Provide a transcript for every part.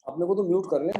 अपने को तो म्यूट कर ले।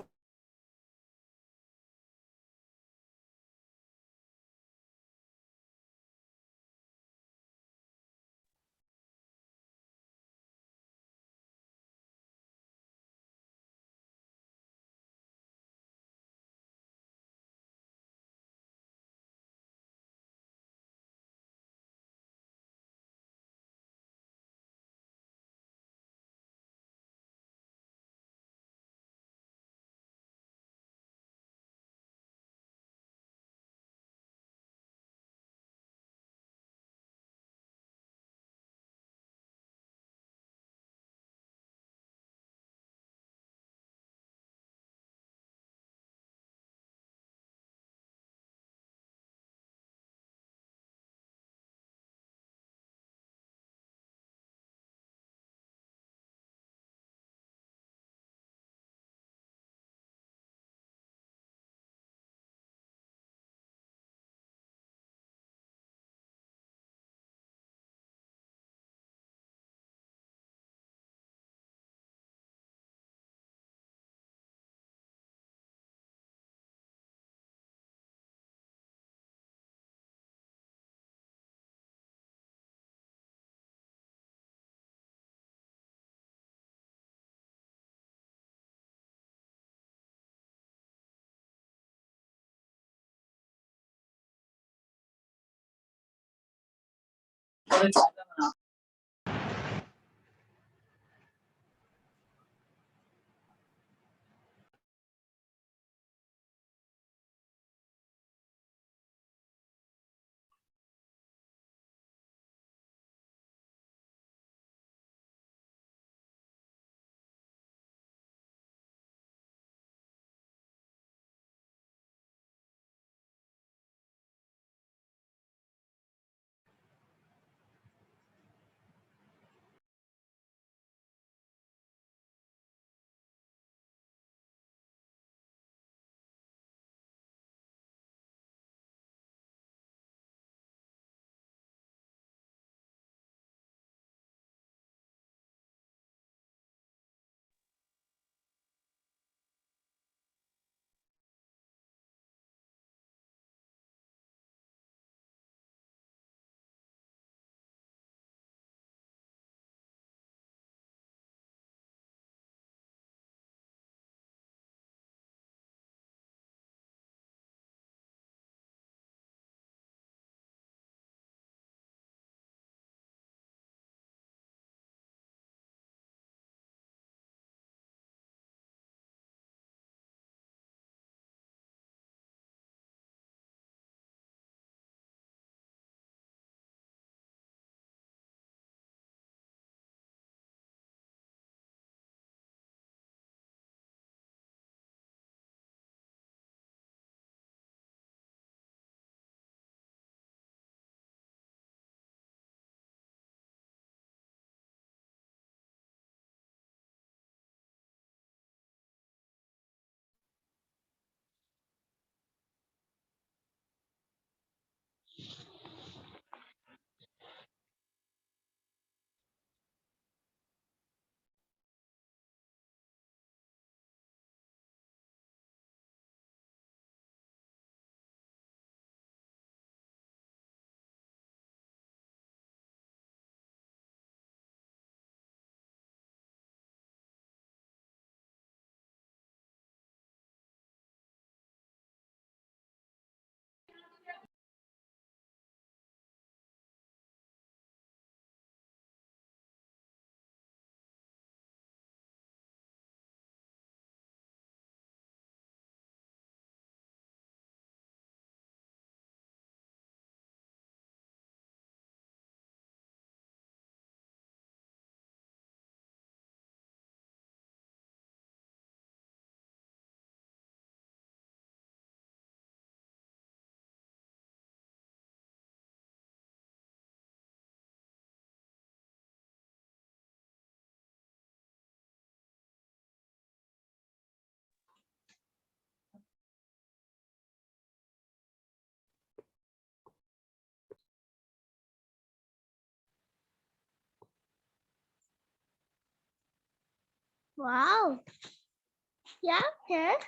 वाओ, क्या है?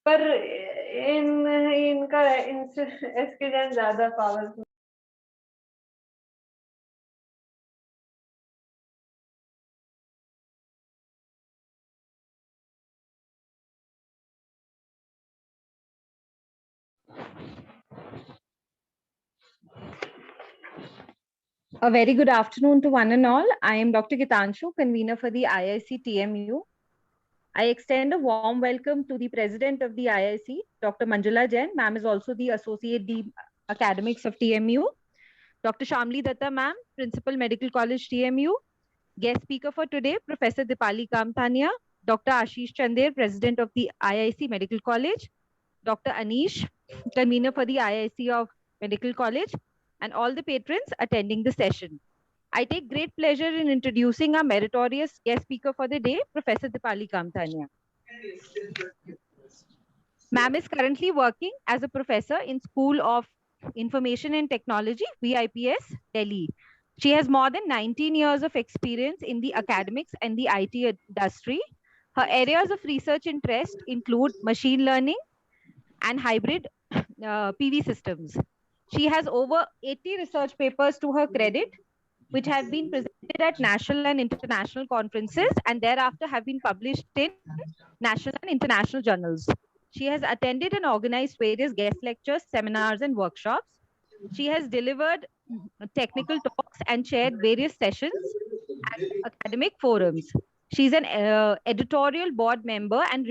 पर इनका एक्सपीरियंस ज्यादा powerful. A very good afternoon to one and all. I am Dr. Gitanshu, convener for the IIC TMU. I extend a warm welcome to the President of the IIC, Dr. Manjula Jain. Ma'am is also the Associate Dean Academics of TMU. Dr. Shamli Datta, ma'am, Principal Medical College TMU. Guest speaker for today, Professor Dipali Kamthania, Dr. Ashish Chander, President of the IIC Medical College, Dr. Anish, convener for the IIC of Medical College, and all the patrons attending the session. I take great pleasure in introducing our meritorious guest speaker for the day, Professor Dipali Kamthania. Ma'am is currently working as a professor in School of Information and Technology, VIPS, Delhi. She has more than 19 years of experience in the academics and the IT industry. Her areas of research interest include machine learning and hybrid PV systems. She has over 80 research papers to her credit, which have been presented at national and international conferences and thereafter have been published in national and international journals. She has attended and organized various guest lectures, seminars, and workshops. She has delivered technical talks and chaired various sessions at academic forums. She's an editorial board member and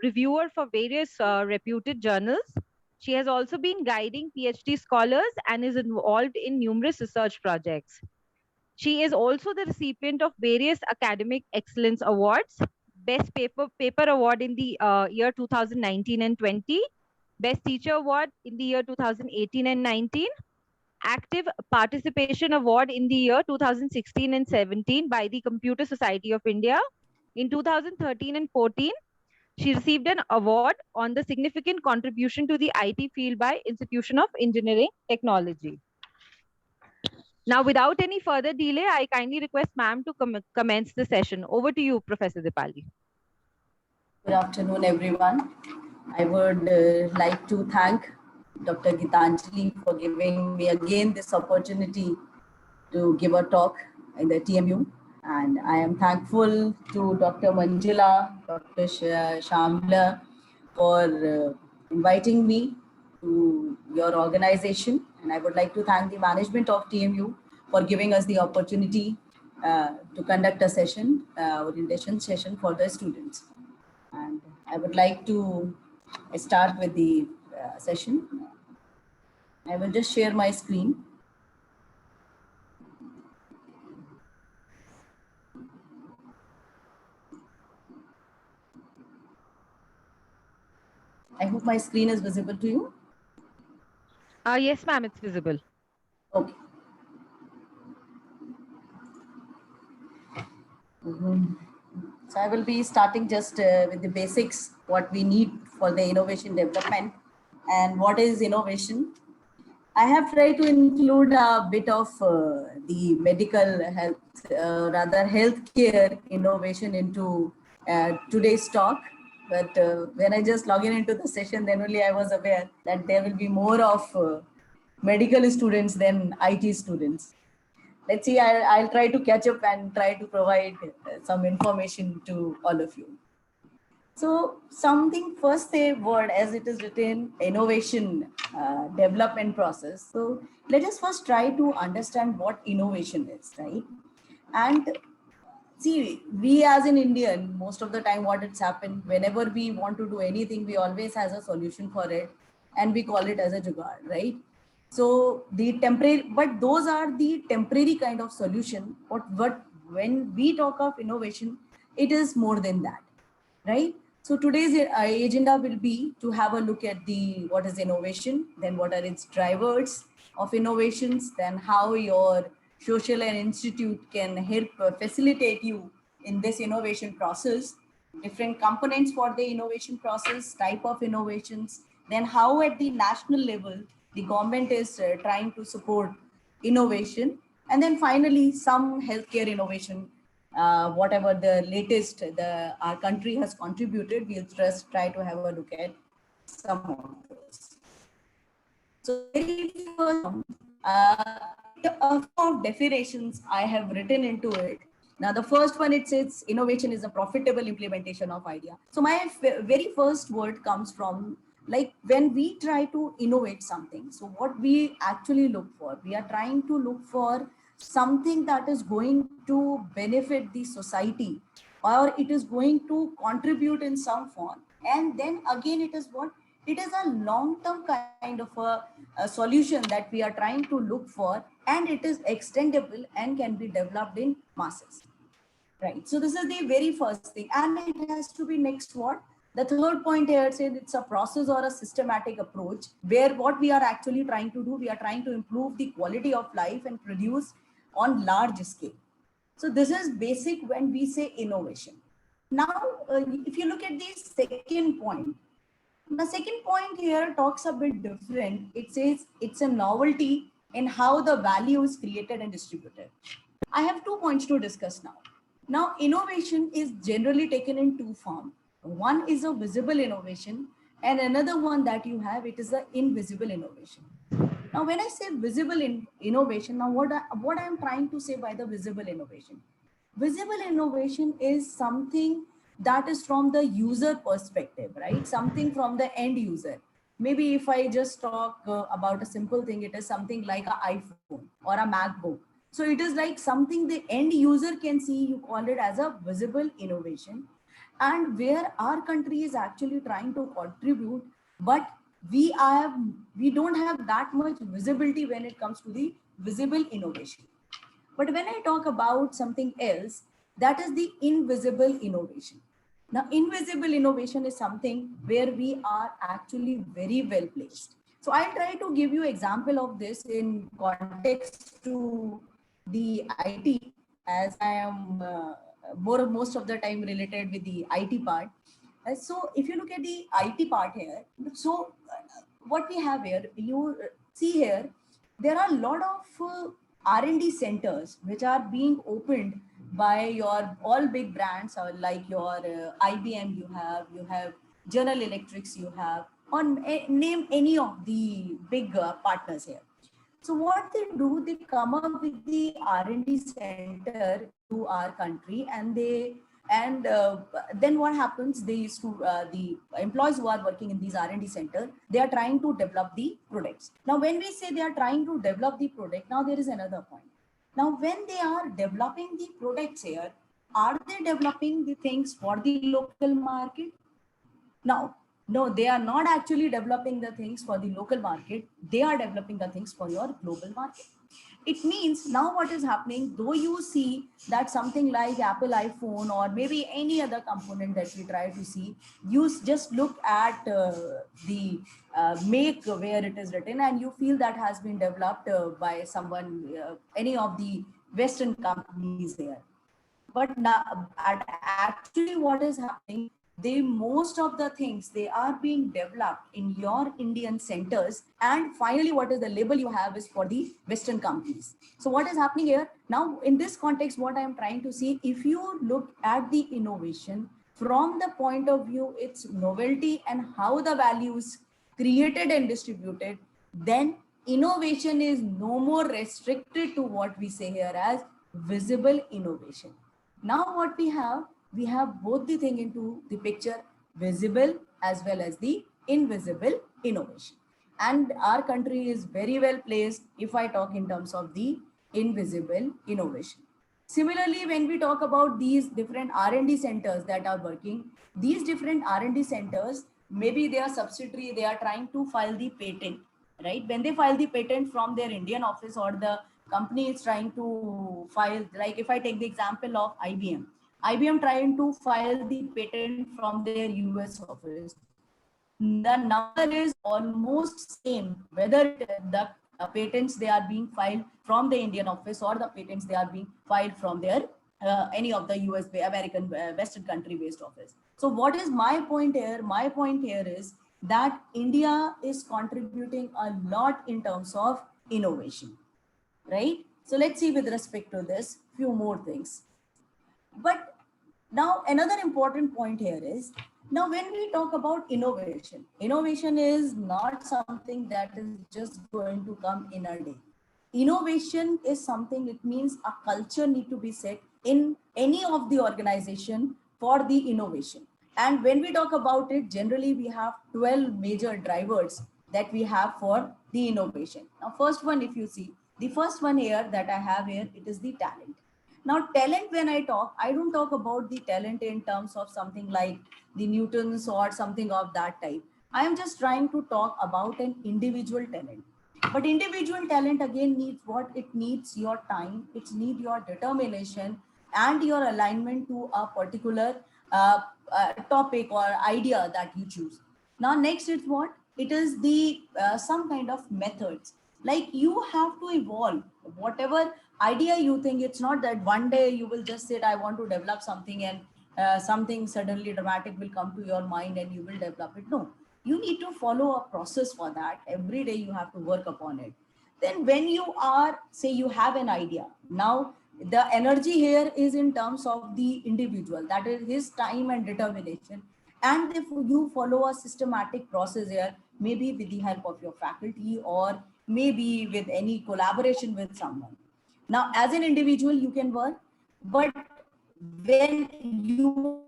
reviewer for various reputed journals. She has also been guiding PhD scholars and is involved in numerous research projects. She is also the recipient of various academic excellence awards, Best Paper Award in the year 2019 and 20, Best Teacher Award in the year 2018 and 19, Active Participation Award in the year 2016 and 17 by the Computer Society of India. In 2013 and 14, she received an award on the significant contribution to the IT field by Institution of Engineering Technology. Now, without any further delay, I kindly request ma'am to commence the session. Over to you, Professor Dipali. Good afternoon, everyone. I would like to thank Dr. Gitanjali for giving me again this opportunity to give a talk in the TMU. And I am thankful to Dr. Manjula, Dr. Shamla for inviting me to your organization. And I would like to thank the management of TMU for giving us the opportunity to conduct a session, orientation session for the students. And I would like to start with the session. I will just share my screen. I hope my screen is visible to you. Yes, ma'am, it's visible. Okay. So I will be starting just with the basics, what we need for the innovation development and what is innovation. I have tried to include a bit of the medical health, rather healthcare innovation into today's talk. But when I just log into the session, then only I was aware that there will be more of medical students than IT students. Let's see, I'll try to catch up and try to provide some information to all of you. So something first, a word as it is written, innovation development process. So let us first try to understand what innovation is, right? And see, we as an Indian, most of the time what it's happened, whenever we want to do anything, we always has a solution for it and we call it as a jugaad, right? So the temporary, but those are the temporary kind of solution. But when we talk of innovation, it is more than that, right? So today's agenda will be to have a look at the what is innovation, then what are its drivers of innovations, then how your social and institute can help facilitate you in this innovation process, different components for the innovation process, type of innovations, then how at the national level the government is trying to support innovation, and then finally some healthcare innovation, whatever the latest our country has contributed, we'll just try to have a look at some of those. So very first, a few of definitions I have written into it. Now, the first one, it says innovation is a profitable implementation of idea. So my very first word comes from, like, when we try to innovate something. So what we actually look for, we are trying to look for something that is going to benefit the society, or it is going to contribute in some form. And then again, it is what? It is a long-term kind of a solution that we are trying to look for, and it is extendable and can be developed in masses. Right. So this is the very first thing. And it has to be next what? The third point here says it's a process or a systematic approach where what we are actually trying to do, we are trying to improve the quality of life and produce on large scale. So this is basic when we say innovation. Now, if you look at the second point, the second point here talks a bit different. It says it's a novelty in how the value is created and distributed. I have 2 points to discuss now. Now, innovation is generally taken in two forms. One is a visible innovation, and another one that you have, it is the invisible innovation. Now, when I say visible innovation, now what I am trying to say by the visible innovation? Visible innovation is something that is from the user perspective, right? Something from the end user. Maybe if I just talk about a simple thing, it is something like an iPhone or a MacBook. So it is like something the end user can see, you call it as a visible innovation. And where our country is actually trying to contribute, but we don't have that much visibility when it comes to the visible innovation. But when I talk about something else, that is the invisible innovation. Now, invisible innovation is something where we are actually very well placed. So I'll try to give you example of this in context to the IT, as I am most of the time related with the IT part. So if you look at the IT part here, so what we have here, you see here, there are a lot of R&D centers which are being opened by your all big brands, or like your IBM, you have General Electrics, you have, or name any of the big partners here. So what they do, they come up with the R&D center to our country, and then what happens? They used to the employees who are working in these R&D center, they are trying to develop the products. Now, when we say they are trying to develop the product, now there is another point. Now, when they are developing the products here, are they developing the things for the local market? Now, no, they are not actually developing the things for the local market. They are developing the things for your global market. It means now what is happening, though you see that something like Apple iPhone or maybe any other component that we try to see, you just look at the make where it is written, and you feel that has been developed by someone, any of the Western companies there. But now, actually what is happening, most of the things, they are being developed in your Indian centers, and finally what is the label you have is for the Western companies. So what is happening here now in this context, what I am trying to see, if you look at the innovation from the point of view, its novelty and how the value is created and distributed, then innovation is no more restricted to what we say here as visible innovation. Now what we have both the thing into the picture, visible as well as the invisible innovation. And our country is very well placed if I talk in terms of the invisible innovation. Similarly, when we talk about these different R&D centers that are working, these different R&D centers, maybe they are subsidiary, they are trying to file the patent, right? When they file the patent from their Indian office, or the company is trying to file, like if I take the example of IBM trying to file the patent from their US office, the number is almost same, whether the patents they are being filed from the Indian office or the patents they are being filed from their any of the US, American, Western country based office. So what is my point here? My point here is that India is contributing a lot in terms of innovation, right? So let's see with respect to this, few more things. But now another important point here is Now, when we talk about innovation, innovation is not something that is just going to come in a day. Innovation is something, it means a culture need to be set in any of the organization for the innovation. And when we talk about it, generally we have 12 major drivers that we have for the innovation. Now, first one, if you see, the first one here that I have here, it is the talent. Now, talent, when I talk, I don't talk about the talent in terms of something like the Newtons or something of that type. I am just trying to talk about an individual talent. But individual talent again needs what? It needs your time, it needs your determination and your alignment to a particular topic or idea that you choose. Now, next is what? It is the some kind of methods. Like you have to evolve whatever idea you think. It's not that one day you will just say, I want to develop something and something suddenly dramatic will come to your mind and you will develop it. No, you need to follow a process for that. Every day you have to work upon it. Then when you are, say you have an idea, now the energy here is in terms of the individual, that is his time and determination. And if you follow a systematic process here, maybe with the help of your faculty or maybe with any collaboration with someone. Now, as an individual, you can work, but when you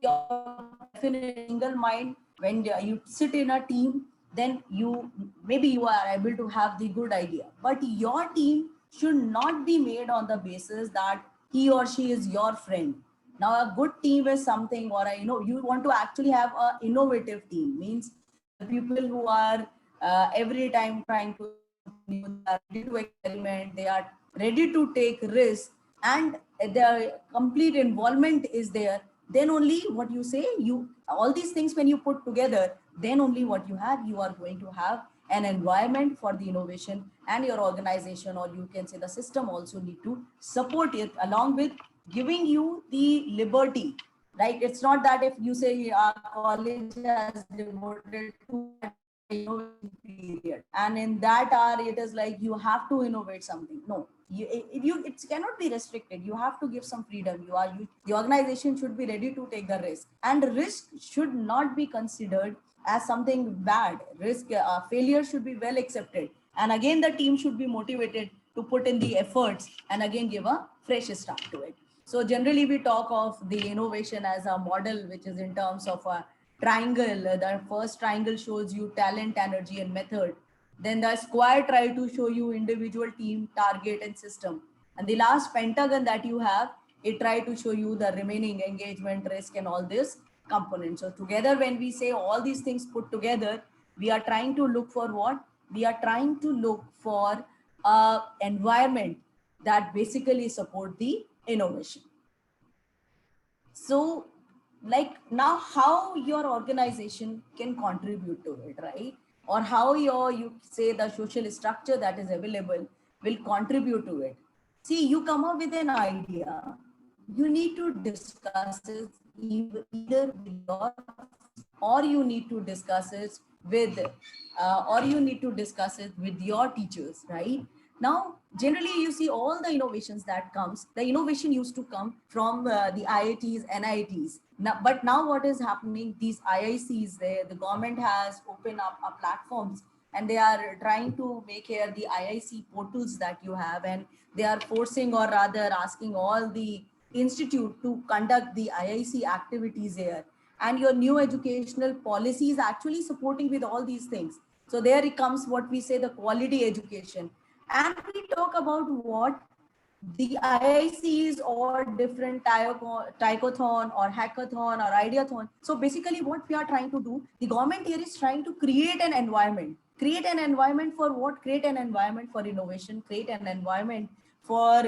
your definite single mind, when you sit in a team, then you maybe you are able to have the good idea, but your team should not be made on the basis that he or she is your friend. Now, a good team is something, or you want to actually have a innovative team, means the people who are every time trying to new, they are ready to experiment, they are ready to take risks, and their complete involvement is there. Then only what you say, you all these things when you put together, then only what you are going to have an environment for the innovation, and your organization, or you can say the system, also need to support it along with giving you the liberty, right? It's not that if you say our college has devoted to innovation period and in that hour it is like you have to innovate something. No, it cannot be restricted. You have to give some freedom. The organization should be ready to take the risk, and risk should not be considered as something bad. Risk failure should be well accepted, and again the team should be motivated to put in the efforts and again give a fresh start to it. So generally we talk of the innovation as a model which is in terms of a triangle. The first triangle shows you talent, energy, and method. Then the square try to show you individual, team, target, and system. And the last pentagon that you have, it try to show you the remaining engagement, risk, and all this components. So together, when we say all these things put together, we are trying to look for what? We are trying to look for a environment that basically support the innovation. So like now how your organization can contribute to it, right? Or how you say the social structure that is available will contribute to it. See, you come up with an idea, you need to discuss it either with your, or you need to discuss it with your teachers, right? Now, generally, you see all the innovations that comes, the innovation used to come from the IITs, NITs. Now, but now what is happening, these IICs, the government has opened up platforms, and they are trying to make here the IIC portals that you have, and they are forcing, or rather asking all the institute to conduct the IIC activities here. And your new educational policy is actually supporting with all these things. So there it comes what we say the quality education. And we talk about what the IICs or different tycothon or hackathon or ideathon. So basically what we are trying to do, the government here is trying to create an environment. Create an environment for what? Create an environment for innovation, create an environment for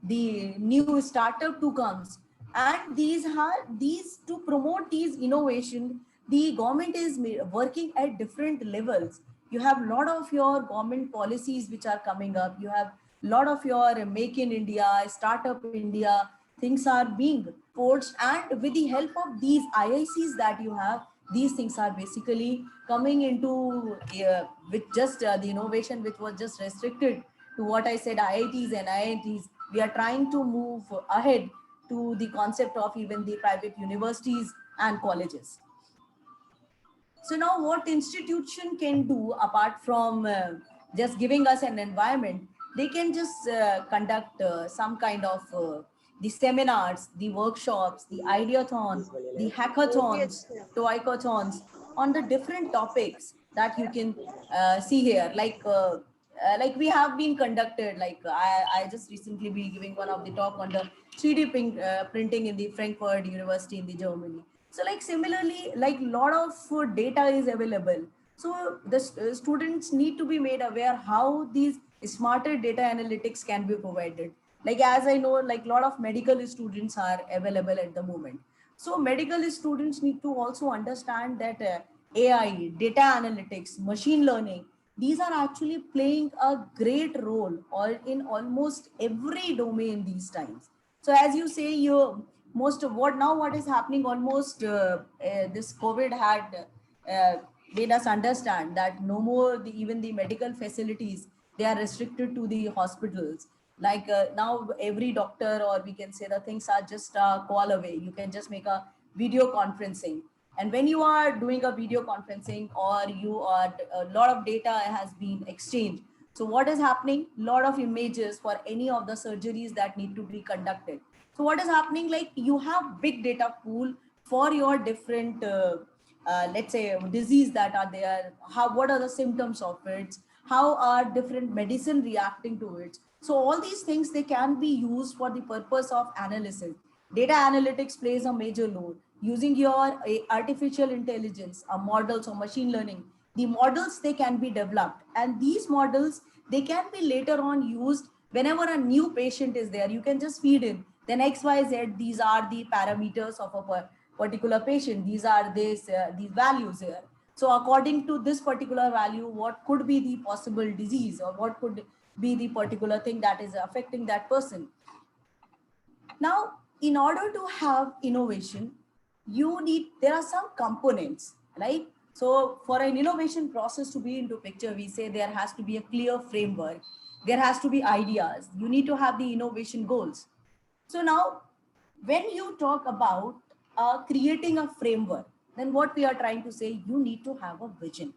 the new startup to comes. And these to promote these innovation, the government is working at different levels. You have a lot of your government policies which are coming up. You have a lot of your Make in India, Startup India, things are being forged. And with the help of these IICs that you have, these things are basically coming into with just the innovation which was just restricted to what I said, IITs and IITs. We are trying to move ahead to the concept of even the private universities and colleges. So now what institution can do apart from just giving us an environment, they can just conduct some kind of the seminars, the workshops, the ideathon, the hackathons, toycathons on the different topics that you can see here. Like we have been conducted, I just recently be giving one of the talk on the 3D printing in the Frankfurt University in the Germany. So like similarly, like lot of data is available. So the students need to be made aware how these smarter data analytics can be provided. Like as I know, like lot of medical students are available at the moment. So medical students need to also understand that AI, data analytics, machine learning, these are actually playing a great role or in almost every domain these times. So as you say, you most of what is happening almost this COVID had made us understand that no more even the medical facilities, they are restricted to the hospitals. Now every doctor, or we can say the things are just a call away. You can just make a video conferencing, and when you are doing a video conferencing, or you are a lot of data has been exchanged. So what is happening? Lot of images for any of the surgeries that need to be conducted. So what is happening? Like you have big data pool for your different, let's say, disease that are there. What are the symptoms of it? How are different medicine reacting to it? So all these things, they can be used for the purpose of analysis. Data analytics plays a major role. Using your artificial intelligence, models or machine learning, the models, they can be developed, and these models, they can be later on used whenever a new patient is there. You can just feed in then XYZ, these are the parameters of a particular patient. These are these values here. So according to this particular value, what could be the possible disease, or what could be the particular thing that is affecting that person? Now, in order to have innovation, there are some components, right? So for an innovation process to be into picture, we say there has to be a clear framework. There has to be ideas. You need to have the innovation goals. So now, when you talk about creating a framework, then what we are trying to say, you need to have a vision.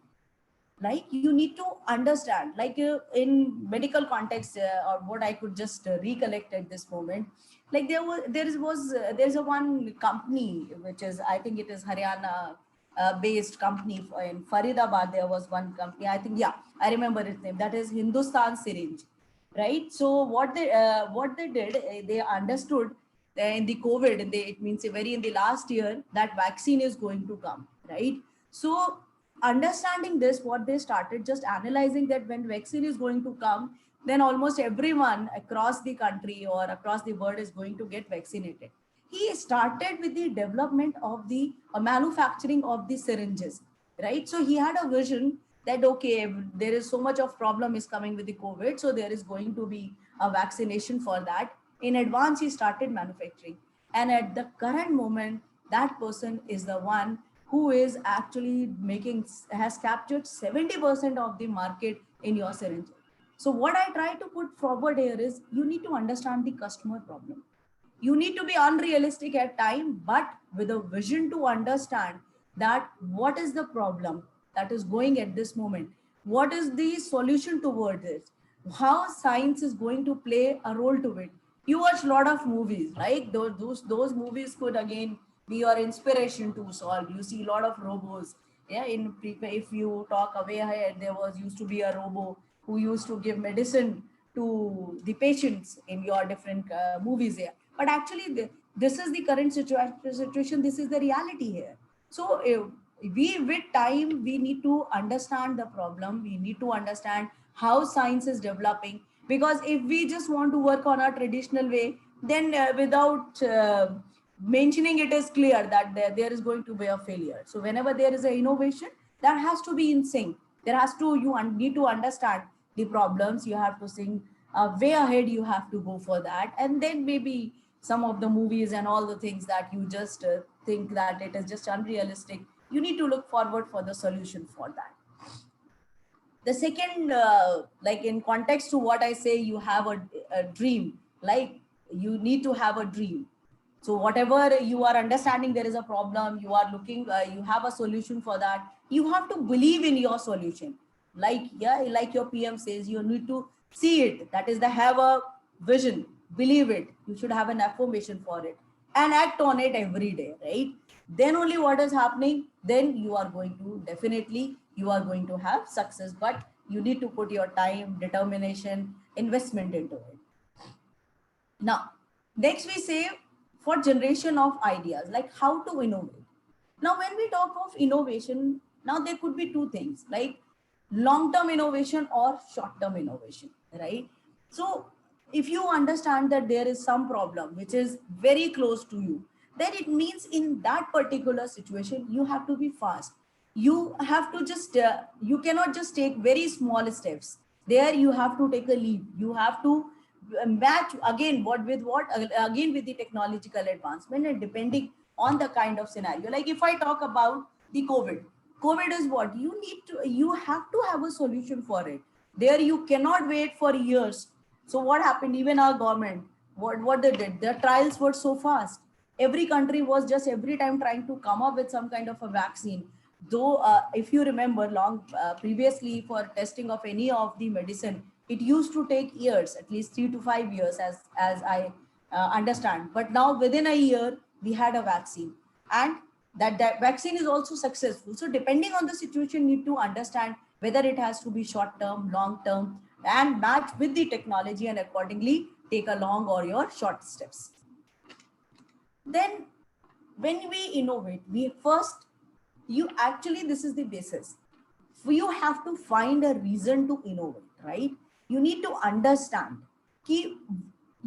Like you need to understand, like in medical context, or what I could just recollect at this moment, like there's a one company, which is, I think it is Haryana based company in Faridabad. There was one company, I think, yeah, I remember its name. That is Hindustan Syringe, right? So what they did, they understood in the COVID, it means very in the last year, that vaccine is going to come, right? So understanding this, what they started just analyzing that when vaccine is going to come, then almost everyone across the country or across the world is going to get vaccinated. He started with the development of the manufacturing of the syringes, right? So he had a vision that, okay, there is so much of problem is coming with the COVID, so there is going to be a vaccination for that. In advance, he started manufacturing. And at the current moment, that person is the one who is actually has captured 70% of the market in your syringe. So what I try to put forward here is, you need to understand the customer problem. You need to be unrealistic at time, but with a vision to understand that what is the problem that is going at this moment, what is the solution toward it, how science is going to play a role to it. You watch a lot of movies, like those movies could again be your inspiration to solve. You see a lot of robots. Yeah, if you talk away ahead, there used to be a robo who used to give medicine to the patients in your different movies here. But actually, this is the current situation. This is the reality here. So with time, we need to understand the problem. We need to understand how science is developing. Because if we just want to work on a traditional way, then without mentioning it is clear that there is going to be a failure. So whenever there is an innovation, that has to be in sync. You need to understand the problems. You have to think way ahead. You have to go for that. And then maybe some of the movies and all the things that you just think that it is just unrealistic, you need to look forward for the solution for that. The second, like in context to what I say, you have a dream, like you need to have a dream. So whatever you are understanding, there is a problem, you are looking, you have a solution for that. you have to believe in your solution. Like, yeah, like your PM says, you need to see it. That is the have a vision, believe it. You should have an affirmation for it and act on it every day, right? Then only what is happening, then you are going to definitely, you are going to have success, but you need to put your time, determination, investment into it. Now, next we say for generation of ideas, like how to innovate. Now, when we talk of innovation, now there could be two things, like long-term innovation or short-term innovation, right? So if you understand that there is some problem which is very close to you, then it means in that particular situation, you have to be fast. You have to just, you cannot just take very small steps. There you have to take a lead. You have to match again what with what, again with the technological advancement, and depending on the kind of scenario. Like if I talk about the COVID is what you need to, you have to have a solution for it. There you cannot wait for years. So what happened, even our government, what they did, their trials were so fast. Every country was just every time trying to come up with some kind of a vaccine. Though if you remember long previously, for testing of any of the medicine, it used to take years, at least 3 to 5 years, as I understand. But now within a year we had a vaccine, and that vaccine is also successful. So depending on the situation, need to understand whether it has to be short term, long term, and match with the technology, and accordingly take a long or your short steps. Then when we innovate, we first, you actually, this is the basis. You have to find a reason to innovate, right? You need to understand ki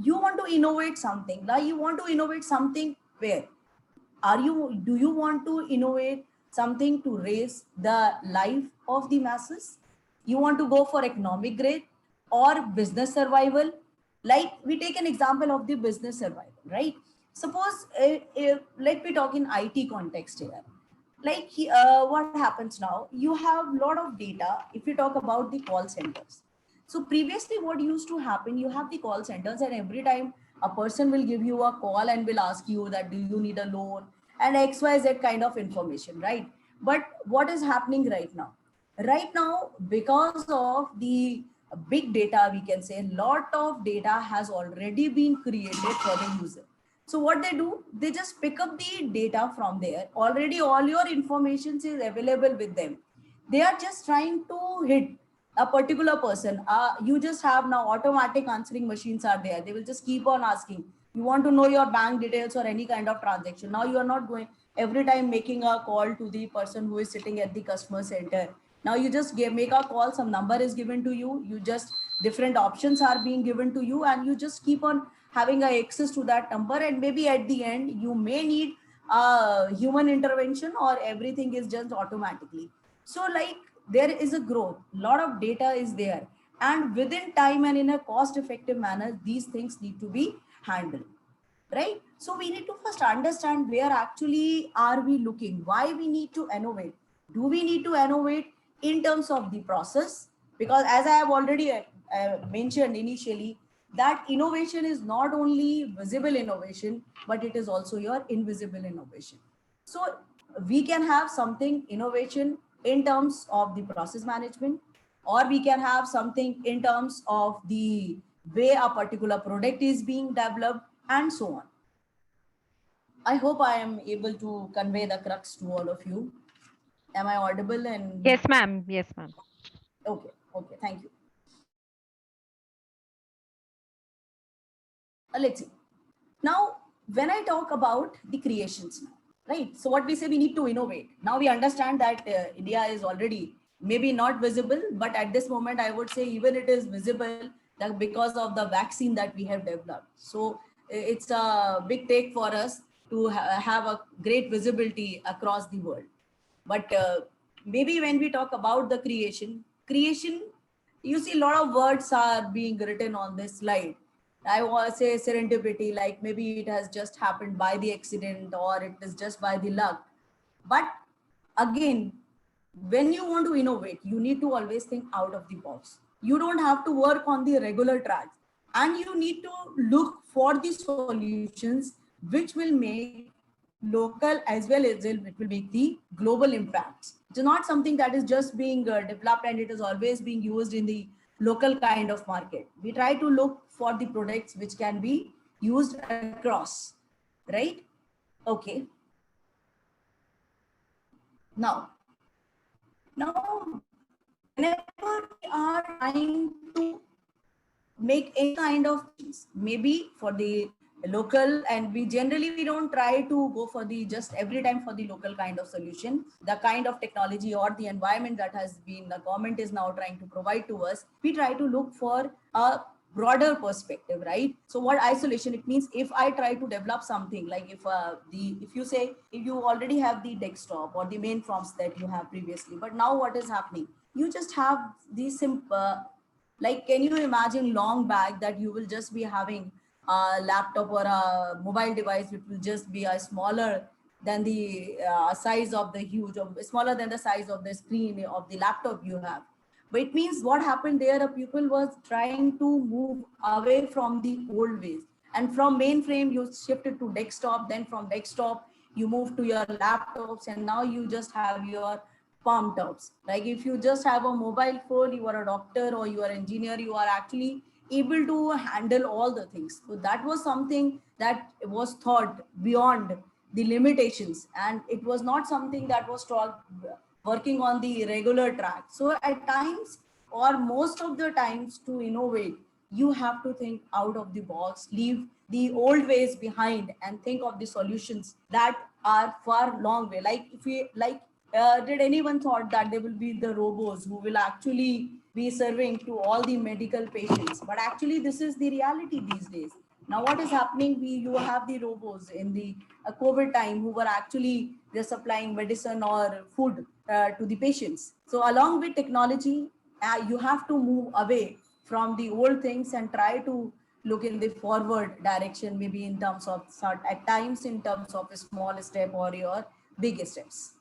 you want to innovate something, like you want to innovate something where do you want to innovate something to raise the life of the masses? You want to go for economic growth or business survival? Like we take an example of the business survival, right? Suppose let me talk in IT context here. Like what happens now, you have a lot of data. If you talk about the call centers, so previously what used to happen, you have the call centers, and every time a person will give you a call and will ask you that do you need a loan and XYZ kind of information, right? But what is happening right now? Right now, because of the big data, we can say a lot of data has already been created for the user. So what they do, they just pick up the data from there. Already all your information is available with them. They are just trying to hit a particular person. You just have now automatic answering machines are there. They will just keep on asking. You want to know your bank details or any kind of transaction. Now you are not going every time making a call to the person who is sitting at the customer center. Now you just make a call, some number is given to you. You just, different options are being given to you, and you just keep on having access to that number. And maybe at the end, you may need human intervention, or everything is just automatically. So like there is a growth, a lot of data is there, and within time and in a cost effective manner, these things need to be handled, right? So we need to first understand where actually are we looking, why we need to innovate. Do we need to innovate in terms of the process? Because as I have already mentioned initially, that innovation is not only visible innovation, but it is also your invisible innovation. So we can have something innovation in terms of the process management, or we can have something in terms of the way a particular product is being developed, and so on. I hope I am able to convey the crux to all of you. Am I audible? And Yes, ma'am. Yes, ma'am. okay, thank you. Let's see. Now, when I talk about the creations now, right? So what we say, we need to innovate. Now we understand that India is already maybe not visible, but at this moment, I would say even it is visible that because of the vaccine that we have developed. So it's a big take for us to have a great visibility across the world. But maybe when we talk about the creation, you see a lot of words are being written on this slide. I want to say serendipity, like maybe it has just happened by the accident, or it is just by the luck. But again, when you want to innovate, you need to always think out of the box. You don't have to work on the regular tracks, and you need to look for the solutions which will make local as well as it will make the global impacts. It is not something that is just being developed and it is always being used in the local kind of market. We try to look for the products which can be used across, right? Okay. Now, whenever we are trying to make any kind of things, maybe for the local, and we don't try to go for the just every time for the local kind of solution, the kind of technology or the environment that has been the government is now trying to provide to us. We try to look for a broader perspective, right? So what isolation, it means if I try to develop something like if you say if you already have the desktop or the mainframes that you have previously, but now what is happening, you just have these simple, like, can you imagine long back that you will just be having a laptop or a mobile device which will just be a smaller than the size of the huge, or smaller than the size of the screen of the laptop you have. But it means what happened there, people was trying to move away from the old ways. And from mainframe, you shifted to desktop. Then from desktop, you move to your laptops. And now you just have your palm tops. Like if you just have a mobile phone, you are a doctor or you are an engineer, you are actually able to handle all the things. So that was something that was thought beyond the limitations. And it was not something that was taught working on the regular track. So at times, or most of the times, to innovate, you have to think out of the box, leave the old ways behind and think of the solutions that are far long way. Like if we did anyone thought that there will be the robots who will actually be serving to all the medical patients? But actually this is the reality these days. Now what is happening, you have the robots in the COVID time who were actually, they're supplying medicine or food to the patients. So along with technology, you have to move away from the old things and try to look in the forward direction, maybe in terms of at times in terms of a small step or your big steps.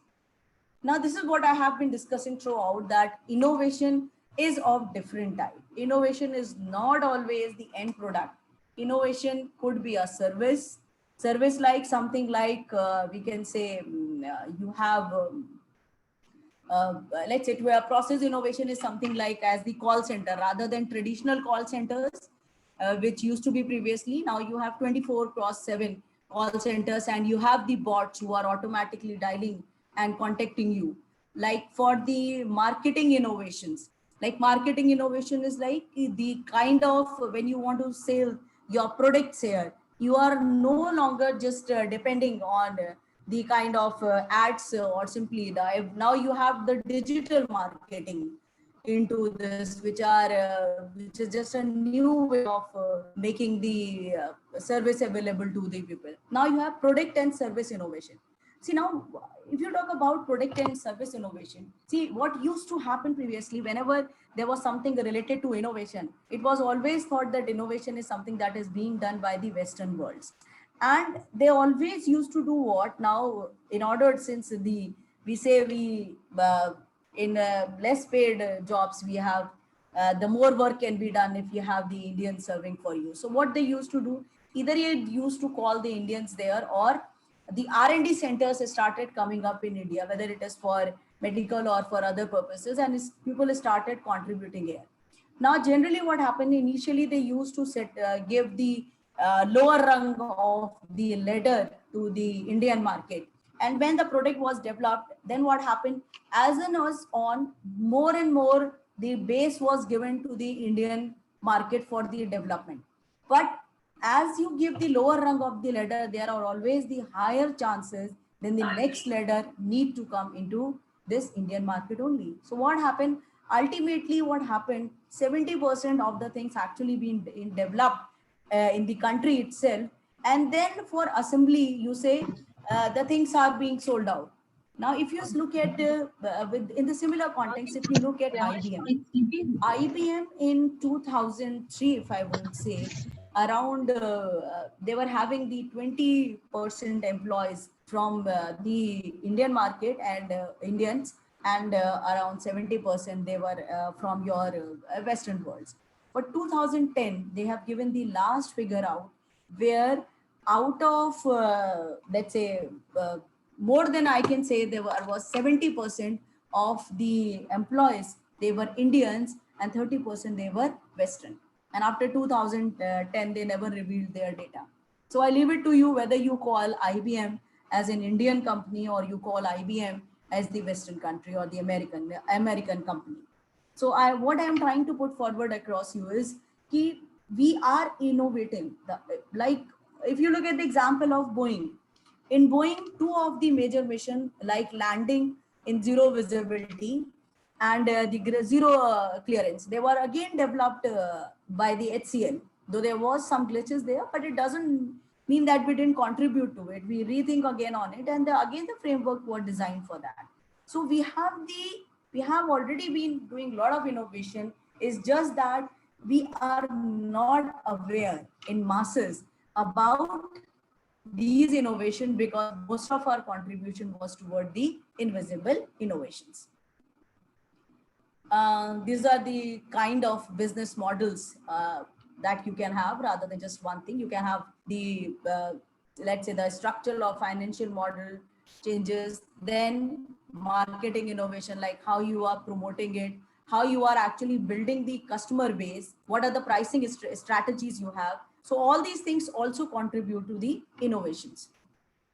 Now, this is what I have been discussing throughout, that innovation is of different type. Innovation is not always the end product. Innovation could be a service like something like we can say you have let's say to a process innovation is something like as the call center, rather than traditional call centers which used to be previously. Now you have 24/7 call centers and you have the bots who are automatically dialing and contacting you. Like for the marketing innovations, like marketing innovation is like the kind of when you want to sell your products here, you are no longer just depending on the kind of ads or simply now you have the digital marketing into this, which is just a new way of making the service available to the people. Now you have product and service innovation. See, now if you talk about product and service innovation, see what used to happen previously, whenever there was something related to innovation, it was always thought that innovation is something that is being done by the Western worlds. And they always used to do what now, in order, since we say we in less paid jobs, we have the more work can be done if you have the Indians serving for you. So what they used to do, either you used to call the Indians there, or the R&D centers started coming up in India, whether it is for medical or for other purposes, and people started contributing here. Now, generally what happened, initially they used to give the lower rung of the ladder to the Indian market. And when the product was developed, then what happened, as an was on, more and more the base was given to the Indian market for the development. But as you give the lower rung of the ladder, there are always the higher chances then the next ladder need to come into this Indian market only. So what happened, ultimately what happened, 70% of the things actually being developed in the country itself, and then for assembly, you say the things are being sold out. Now, if you look at in the similar context, if you look at IBM in 2003, if I would say, around they were having the 20% employees from the Indian market and Indians, and around 70% they were from your Western worlds. But 2010, they have given the last figure out, where out of, let's say, more than I can say, there was 70% of the employees, they were Indians, and 30% they were Western. And after 2010, they never revealed their data. So I leave it to you whether you call IBM as an Indian company or you call IBM as the Western country or the American company. So what I am trying to put forward across you is that we are innovating. Like if you look at the example of Boeing, in Boeing, two of the major mission like landing in zero visibility and the zero clearance, they were again developed by the HCL, though there was some glitches there, but it doesn't mean that we didn't contribute to it. We rethink again on it, and again the framework was designed for that. So we have already been doing a lot of innovation. It's just that we are not aware in masses about these innovation because most of our contribution was toward the invisible innovations. These are the kind of business models that you can have rather than just one thing. You can have the, let's say, the structural or financial model changes, then marketing innovation, like how you are promoting it, how you are actually building the customer base, what are the pricing strategies you have. So all these things also contribute to the innovations.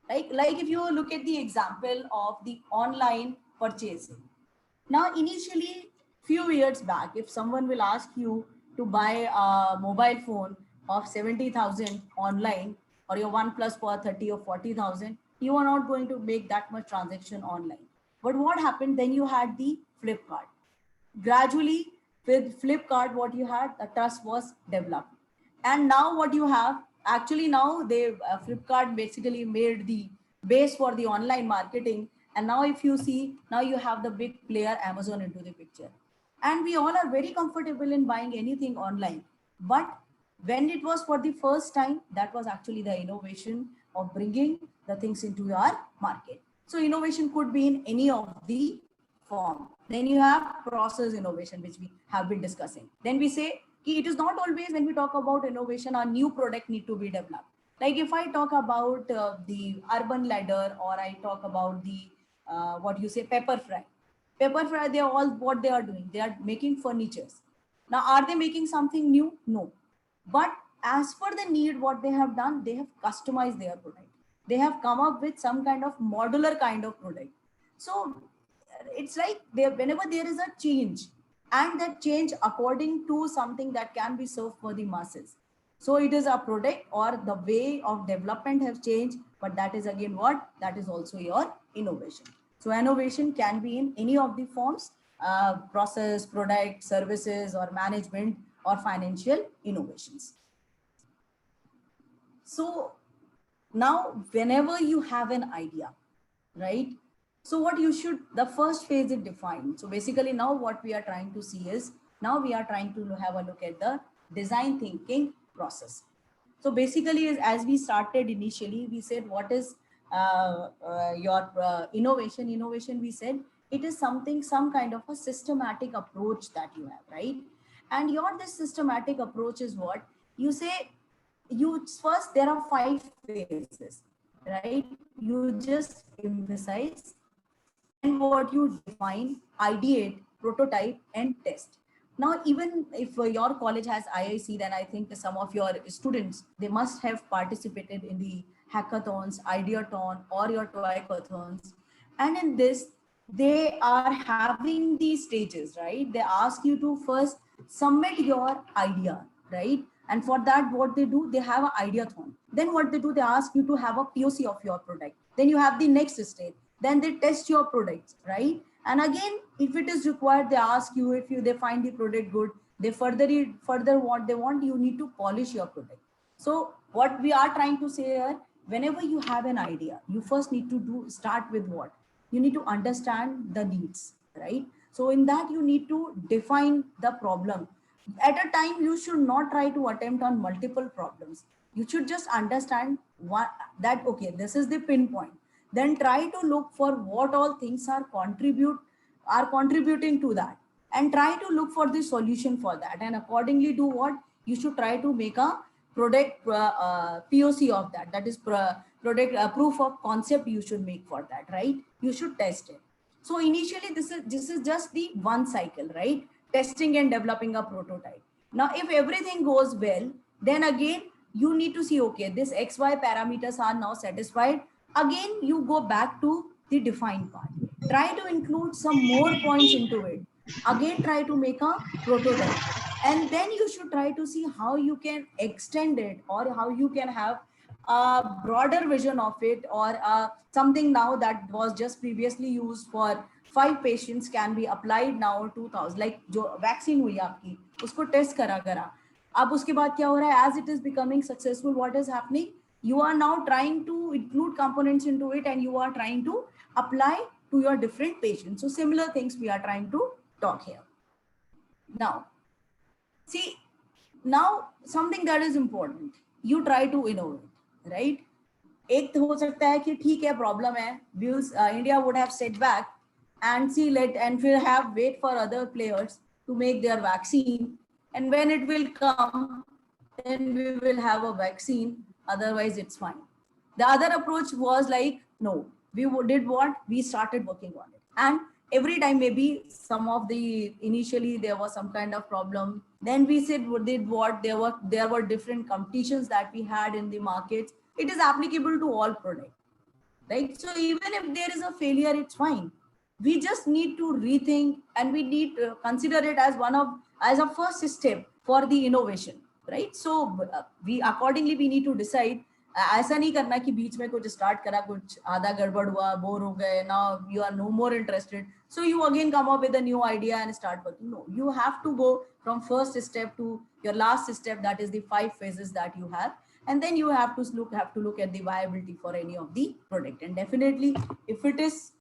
Like if you look at the example of the online purchasing. Now, initially, few years back, if someone will ask you to buy a mobile phone of 70,000 online or your OnePlus for 30 or 40,000, you are not going to make that much transaction online. But what happened? Then you had the Flipkart. Gradually, with Flipkart, what you had, the trust was developed. And now what you have, actually now they Flipkart basically made the base for the online marketing. And now if you see, now you have the big player Amazon into the picture. And we all are very comfortable in buying anything online. But when it was for the first time, that was actually the innovation of bringing the things into your market. So innovation could be in any of the form. Then you have process innovation, which we have been discussing. Then we say, it is not always when we talk about innovation, a new product need to be developed. Like if I talk about the Urban Ladder, or I talk about the, Pepperfry. Pepperfry, they are all what they are doing. They are making furnitures. Now, are they making something new? No. But as per the need, what they have done, they have customized their product. They have come up with some kind of modular kind of product. So it's like whenever there is a change, and that change according to something that can be served for the masses. So it is a product or the way of development has changed, but that is again what? That is also your innovation. So innovation can be in any of the forms, process, product, services, or management, or financial innovations. So now whenever you have an idea, right? So what you should, the first phase is defined. So basically now what we are trying to see is, now we are trying to have a look at the design thinking process. So basically as we started initially, we said, what is your innovation? Innovation, we said, it is something, some kind of a systematic approach that you have, right? And this systematic approach is what? You say, first, there are 5 phases, right? You just emphasize, and what you define, ideate, prototype, and test. Now, even if your college has IIC, then I think some of your students, they must have participated in the hackathons, ideathon, or your toycathons. And in this, they are having these stages, right? They ask you to first submit your idea, right? And for that, what they do, they have an ideathon. Then what they do, they ask you to have a POC of your product. Then you have the next stage. Then they test your products, right? And again, if it is required, they ask you, if they find the product good, they further what they want, you need to polish your product. So what we are trying to say here, whenever you have an idea, you first need to start with what? You need to understand the needs, right? So in that, you need to define the problem. At a time, you should not try to attempt on multiple problems. You should just understand okay, this is the pinpoint. Then try to look for what all things are contributing to that, and try to look for the solution for that, and accordingly do what? You should try to make a product POC of that. That is product proof of concept you should make for that, right? You should test it. So initially this is just the one cycle, right? Testing and developing a prototype. Now, if everything goes well, then again, you need to see, okay, this XY parameters are now satisfied. Again, you go back to the defined part. Try to include some more points into it. Again, try to make a prototype. And then you should try to see how you can extend it, or how you can have a broader vision of it, or something now that was just previously used for 5 patients can be applied now 2000, like जो vaccine हुई आपकी उसको test करा अब उसके बाद क्या हो रहा है, as it is becoming successful, what is happening, you are now trying to include components into it and you are trying to apply to your different patients. So similar things we are trying to talk here. Now see, now something that is important, you try to innovate, right? एक हो सकता है कि ठीक है problem है, India would have set back and see let and will have wait for other players to make their vaccine, and when it will come, then we will have a vaccine, otherwise it's fine. The other approach was like, no, we did what? We started working on it. And every time maybe some of the, initially there was some kind of problem. Then we said, did what? There were different competitions that we had in the markets. It is applicable to all products, right? So even if there is a failure, it's fine. We just need to rethink, and we need to consider it as as a first step for the innovation, right? So we accordingly we need to decide. ऐसा नहीं करना कि बीच में कुछ start करा, कुछ आधा गड़बड़ हुआ, बोर हो गए, now you are no more interested, so you again come up with a new idea and start working. No, you have to go from first step to your last step, that is the 5 phases that you have, and then you have to look at the viability for any of the product. And definitely if it is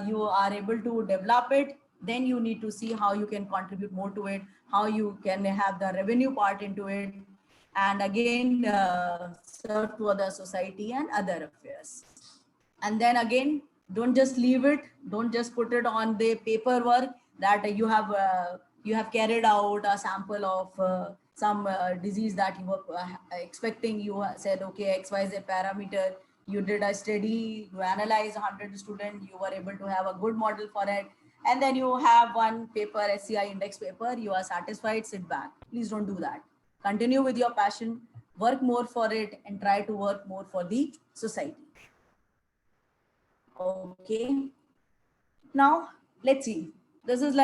you are able to develop it, then you need to see how you can contribute more to it, how you can have the revenue part into it, and again serve to other society and other affairs. And then again, don't just leave it, don't just put it on the paperwork that you have carried out a sample of some disease that you were expecting. You said, okay, XYZ parameter, you did a study, you analyzed 100 students, you were able to have a good model for it, and then you have one paper, SCI index paper, you are satisfied, sit back. Please don't do that. Continue with your passion, work more for it, and try to work more for the society. Okay. Now let's see. This is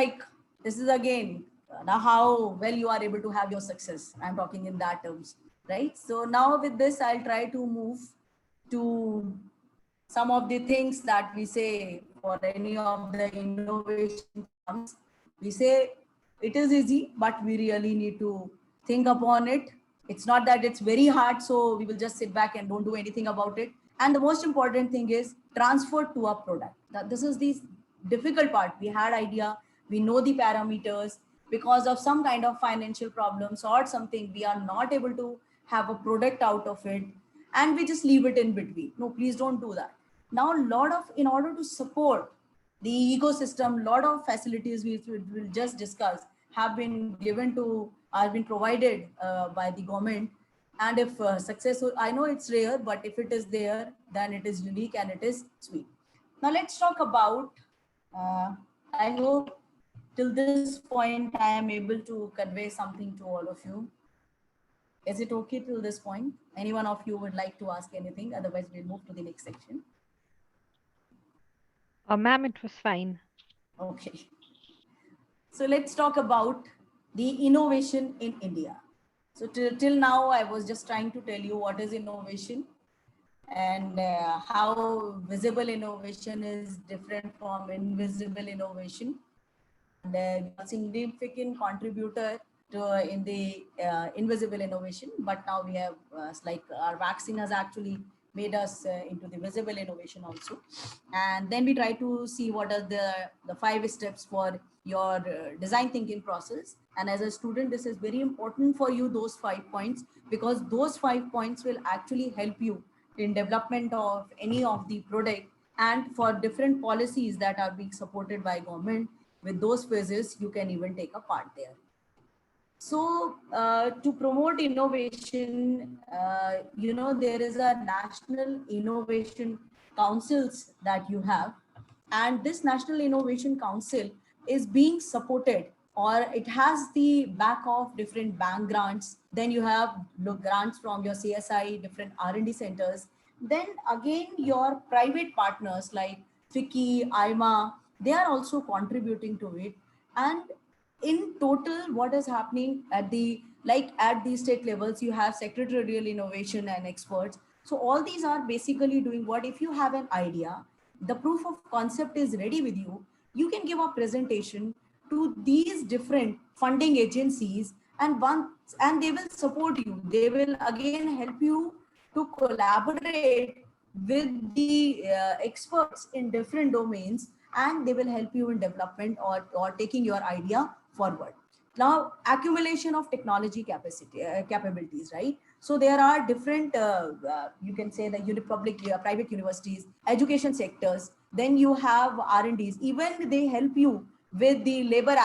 again now how well you are able to have your success. I'm talking in that terms, right? So now with this, I'll try to move to some of the things that we say for any of the innovation comes. We say it is easy, but we really need to think upon it. It's not that it's very hard, so we will just sit back and don't do anything about it. And the most important thing is transfer to a product. This is the difficult part. We had idea, we know the parameters, because of some kind of financial problems or something, we are not able to have a product out of it, and we just leave it in between. No, please don't do that. Now, in order to support the ecosystem, lot of facilities we will just discuss have been provided by the government. And if successful, I know it's rare, but if it is there, then it is unique and it is sweet. Now let's talk about, I hope till this point, I am able to convey something to all of you. Is it okay till this point? Anyone of you would like to ask anything? Otherwise, we'll move to the next section. Ma'am, it was fine. Okay. So let's talk about the innovation in India. So till now, I was just trying to tell you what is innovation and how visible innovation is different from invisible innovation. And a significant contributor to in the invisible innovation, but now we have like our vaccine has actually made us into the visible innovation also. And then we try to see what are the 5 steps for your design thinking process. And as a student, this is very important for you, those 5 points, because those 5 points will actually help you in development of any of the product, and for different policies that are being supported by government. With those phases, you can even take a part there. So to promote innovation, there is a National Innovation Councils that you have, and this National Innovation Council is being supported, or it has the back of different bank grants. Then you have grants from your CSI, different R&D centers. Then again, your private partners like FICCI, IMA, they are also contributing to it. And in total, what is happening at the state levels, you have secretarial innovation and experts. So all these are basically doing what, if you have an idea, the proof of concept is ready with you, you can give a presentation to these different funding agencies, and they will support you. They will again help you to collaborate with the experts in different domains, and they will help you in development or taking your idea forward. Now, accumulation of technology capabilities, right? So there are different, you can say the public, private universities, education sectors. Then you have R&Ds. Even they help you with the labor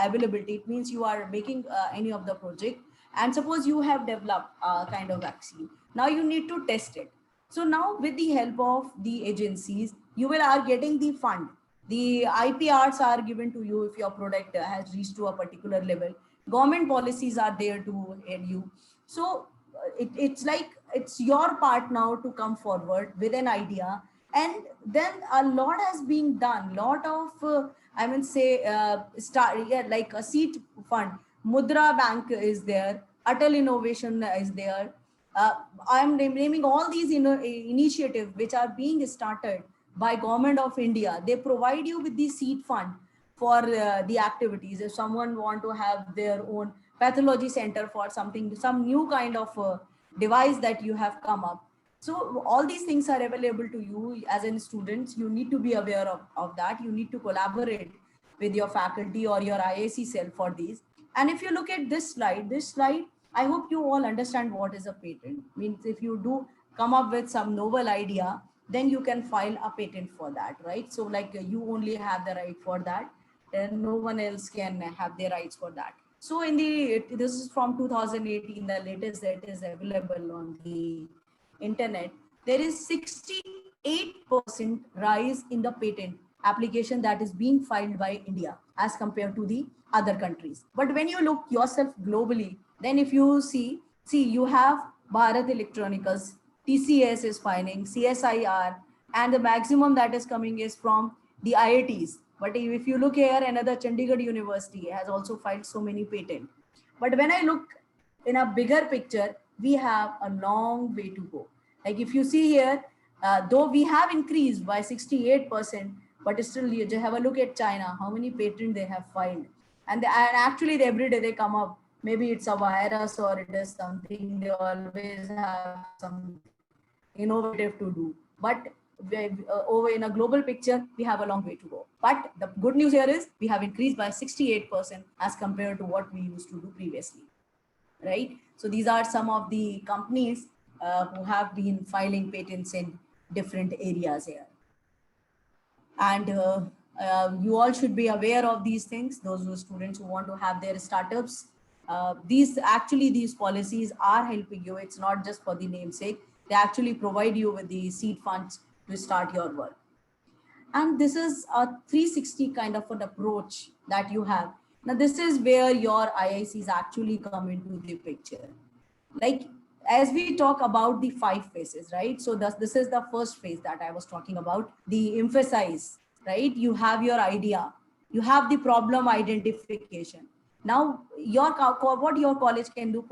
availability. It means you are making any of the project, and suppose you have developed a kind of vaccine. Now you need to test it. So now with the help of the agencies, you are getting the fund. The IPRs are given to you if your product has reached to a particular level. Government policies are there to aid you. So it's like it's your part now to come forward with an idea. And then a lot has been done. Lot of like a seed fund. Mudra Bank is there. Atal Innovation is there. I'm naming all these initiatives which are being started by Government of India. They provide you with the seed fund for the activities. If someone want to have their own pathology center for something, some new kind of device that you have come up. So all these things are available to you as a student. You need to be aware of that. You need to collaborate with your faculty or your IAC cell for these. And if you look at this slide, I hope you all understand what is a patent. Means if you do come up with some novel idea, then you can file a patent for that, right? So like you only have the right for that, and no one else can have the rights for that. So this is from 2018, the latest that is available on the internet. There is 68% rise in the patent application that is being filed by India as compared to the other countries. But when you look yourself globally, then if you see you have Bharat Electronicals, TCS is filing, CSIR, and the maximum that is coming is from the IITs. But if you look here, another Chandigarh University has also filed so many patents. But when I look in a bigger picture, we have a long way to go. Like if you see here, though we have increased by 68%, but still you have a look at China, how many patents they have filed. And actually every day they come up, maybe it's a virus or it is something, they always have some innovative to do. But over in a global picture, we have a long way to go. But the good news here is we have increased by 68% as compared to what we used to do previously, right? So these are some of the companies who have been filing patents in different areas here. And you all should be aware of these things, those students who want to have their startups. These policies are helping you. It's not just for the namesake. They actually provide you with the seed funds to start your work. And this is a 360 kind of an approach that you have. Now, this is where your IICs actually come into the picture. Like, as we talk about the 5 phases, right? So this is the first phase that I was talking about, the emphasize, right? You have your idea, you have the problem identification. Now, what your college can do,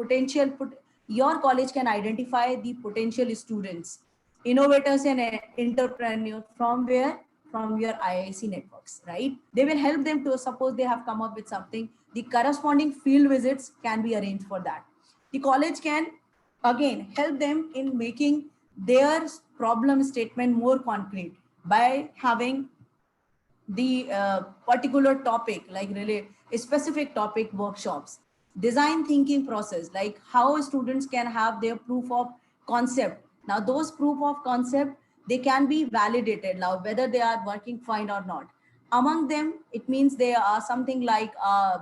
your college can identify the potential students, innovators and entrepreneurs from where? From your IIC networks, right? They will help them to, suppose they have come up with something, the corresponding field visits can be arranged for that. The college can again help them in making their problem statement more concrete by having the particular topic, like really a specific topic workshops, design thinking process, like how students can have their proof of concept. Now those proof of concept, they can be validated now whether they are working fine or not. Among them, it means they are something like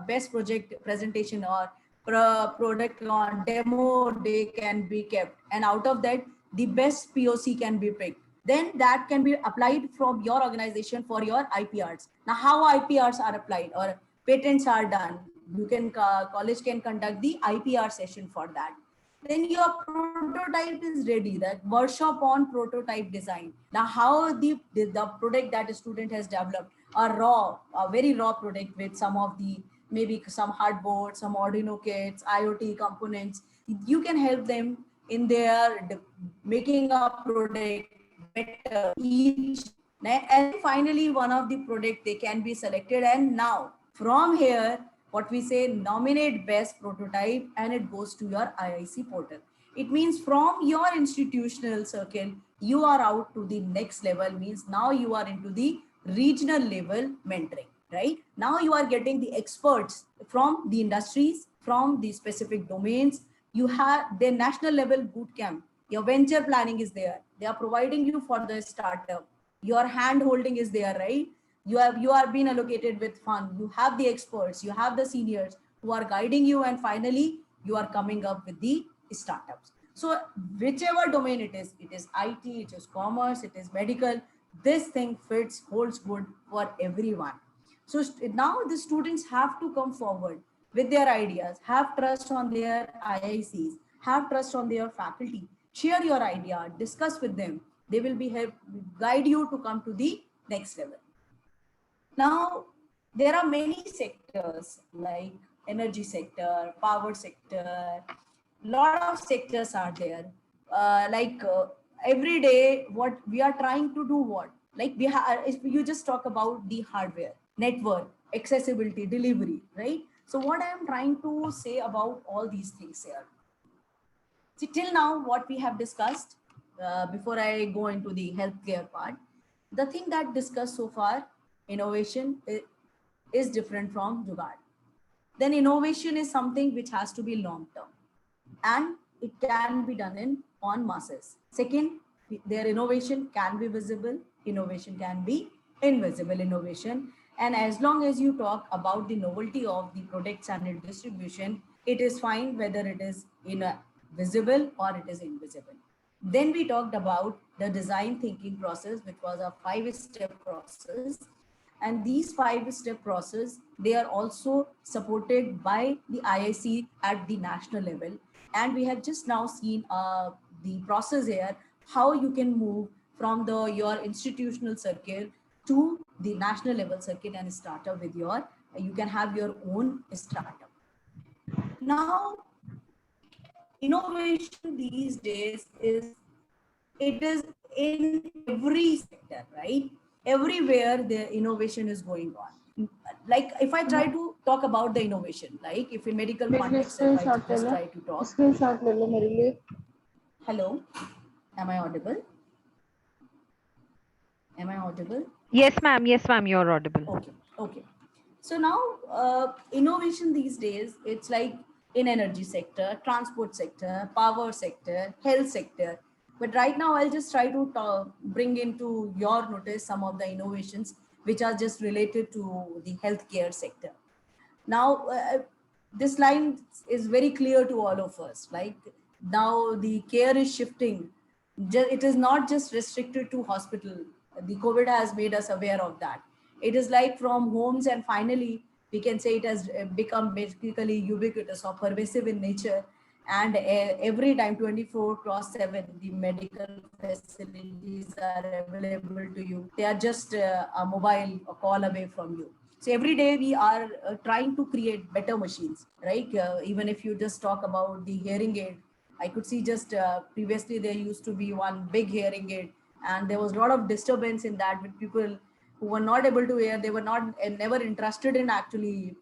best project presentation or product demo day can be kept, and out of that the best POC can be picked. Then that can be applied from your organization for your IPRs. Now, how IPRs are applied or patents are done, you can college can conduct the IPR session for that. Then your prototype is ready, that workshop on prototype design. Now, how the product that a student has developed, a very raw product with some of the, maybe some hardboard, some Arduino kits, IoT components, you can help them in their making a product better each. And finally, one of the product they can be selected. And now from here, what we say, nominate best prototype, and it goes to your IIC portal. It means from your institutional circle, you are out to the next level, means now you are into the regional level mentoring, right? Now you are getting the experts from the industries, from the specific domains. You have their national level boot camp. Your venture planning is there. They are providing you for the startup. Your hand holding is there, right? You are being allocated with fund. You have the experts, you have the seniors who are guiding you, and finally you are coming up with the startups. So whichever domain it is IT, it is commerce, it is medical, this thing holds good for everyone. So now the students have to come forward with their ideas, have trust on their IICs, have trust on their faculty, share your idea, discuss with them. They will be help guide you to come to the next level. Now, there are many sectors like energy sector, power sector, lot of sectors are there. Every day, what we are trying to do, if you just talk about the hardware, network, accessibility, delivery, right? So what I am trying to say about all these things here. See, till now, what we have discussed, before I go into the healthcare part, the thing that discussed so far, innovation is different from Jugaad. Then innovation is something which has to be long term, and it can be done on masses. Second, their innovation can be visible, innovation can be invisible innovation. And as long as you talk about the novelty of the products and its distribution, it is fine whether it is visible or it is invisible. Then we talked about the design thinking process, which was a 5-step process. And these 5-step process, they are also supported by the IIC at the national level. And we have just now seen the process here, how you can move from your institutional circle to the national level circuit and start up with you can have your own startup. Now, innovation these days is in every sector, right? Everywhere the innovation is going on. Like if I try to talk about the innovation, like if in medical context, if I just try to talk. Screenshot ले लो मेरे लिए. Hello, am I audible? Am I audible? Yes, ma'am. Yes, ma'am. You're audible. Okay. So now innovation these days, it's like in energy sector, transport sector, power sector, health sector. But right now, I'll just try to bring into your notice some of the innovations which are just related to the healthcare sector. Now, this line is very clear to all of us. Like now the care is shifting. It is not just restricted to hospital. The COVID has made us aware of that. It is like from homes, and finally we can say it has become basically ubiquitous or pervasive in nature. And every time 24/7, the medical facilities are available to you. They are just a mobile call away from you. So every day we are trying to create better machines, right? Even if you just talk about the hearing aid, I could see just previously there used to be one big hearing aid, and there was a lot of disturbance in that with people who were not able to hear. They were never interested in actually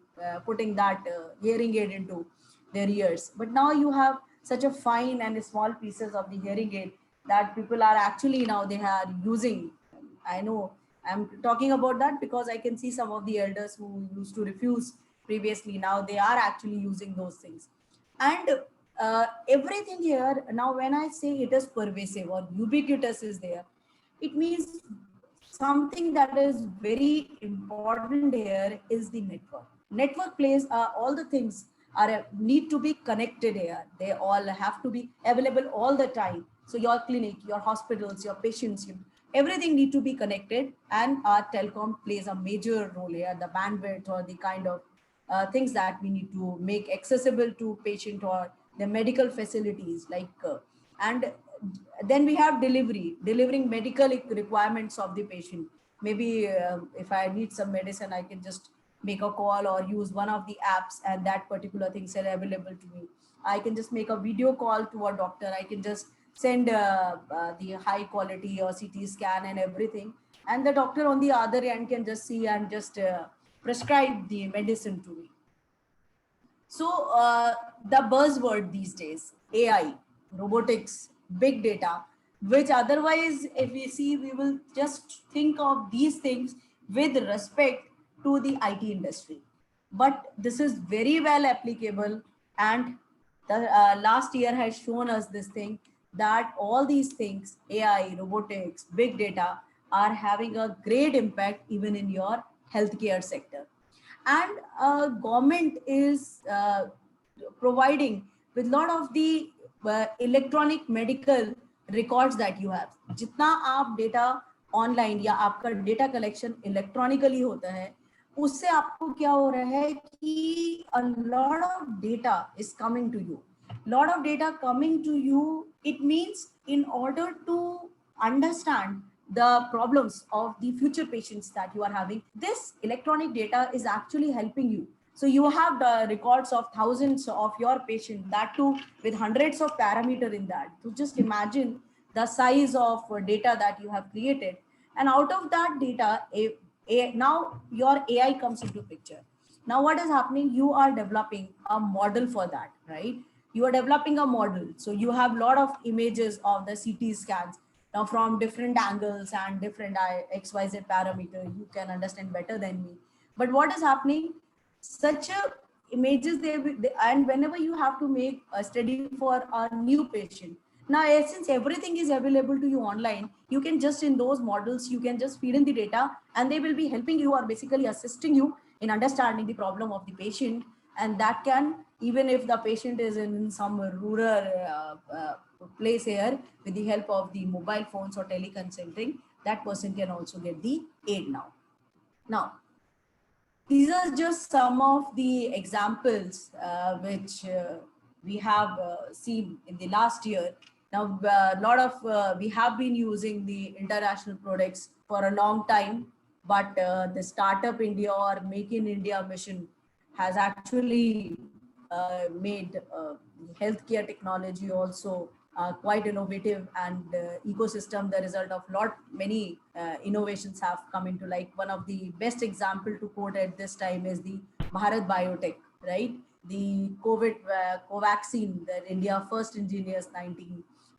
putting that hearing aid into their ears. But now you have such a fine and small pieces of the hearing aid that people are actually now they are using. I know I'm talking about that because I can see some of the elders who used to refuse previously. Now they are actually using those things. And everything here, now when I say it is pervasive or ubiquitous is there, it means something that is very important here is the network. Network plays all the things are need to be connected here. They all have to be available all the time. So your clinic, your hospitals, your patients, everything need to be connected, and our telecom plays a major role here. The bandwidth or the kind of things that we need to make accessible to patient or the medical facilities, like and then we have delivering medical requirements of the patient. Maybe if I need some medicine, I can just make a call or use one of the apps, and that particular things are available to me. I can just make a video call to a doctor. I can just send the high quality or CT scan and everything, and the doctor on the other end can just see and just prescribe the medicine to me. So the buzzword these days, AI, robotics, big data, which otherwise, if we see, we will just think of these things with respect to the IT industry. But this is very well applicable, and the last year has shown us this thing, that all these things, AI, robotics, big data, are having a great impact even in your healthcare sector. And government is providing with lot of the electronic medical records that you have. जितना आप data online या आपका data collection electronically होता है, उससे आपको क्या हो रहा है कि a lot of data is coming to you. Lot of data coming to you, it means in order to understand the problems of the future patients that you are having, this electronic data is actually helping you. So you have the records of thousands of your patients, that too with hundreds of parameters in that. So just imagine the size of data that you have created. And out of that data, now your AI comes into picture. Now what is happening? You are developing a model for that, right? You are developing a model. So you have a lot of images of the CT scans. Now from different angles and different XYZ parameter, you can understand better than me. But what is happening? Such a images and whenever you have to make a study for a new patient, now since everything is available to you online, you can just in those models, you can just feed in the data, and they will be helping you or basically assisting you in understanding the problem of the patient. And that can, even if the patient is in some rural place here, with the help of the mobile phones or teleconsulting, that person can also get the aid now. Now, these are just some of the examples which we have seen in the last year. Now, a lot of we have been using the international products for a long time, but the Startup India or Make in India mission has actually made healthcare technology also quite innovative, and ecosystem, the result of many innovations have come into. Like one of the best example to quote at this time is the Bharat Biotech, right? The Covaxin, that India first engineers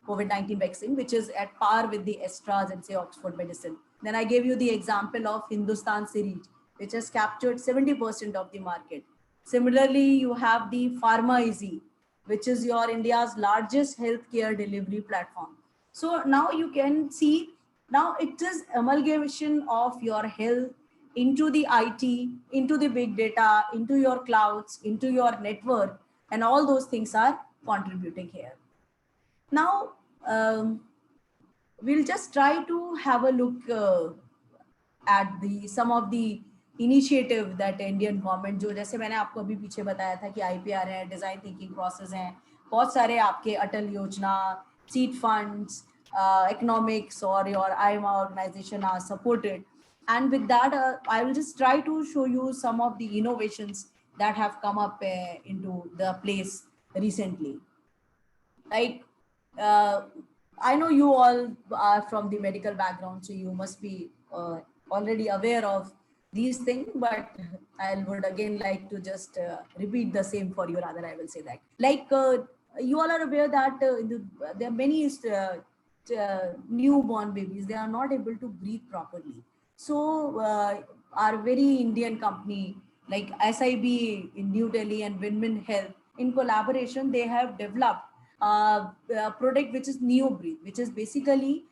COVID-19 vaccine, which is at par with the Astras and say Oxford Medicine. Then I gave you the example of Hindustan Syringe, which has captured 70% of the market. Similarly, you have the Pharma Easy, which is your India's largest healthcare delivery platform. So now you can see, now it is amalgamation of your health into the IT, into the big data, into your clouds, into your network, and all those things are contributing here. Now, we'll just try to have a look at some of the initiative that Indian government, जो जैसे मैंने आपको अभी पीछे बताया था कि IPR है, डिजाइन थिंकिंग प्रोसेस हैं, बहुत सारे आपके अटल योजना, seed funds, economics or your IMA organization are supported. And with that, I will just try to show you some of the innovations that have come up into the place recently. Like, I know you all are from the medical background, so you must be already aware of these things, but I would again like to just repeat the same for you, rather I will say that. Like you all are aware that there are many newborn babies, they are not able to breathe properly. So our very Indian company like SIB in New Delhi and Winmin Health, in collaboration, they have developed a product which is NeoBreathe, which is basically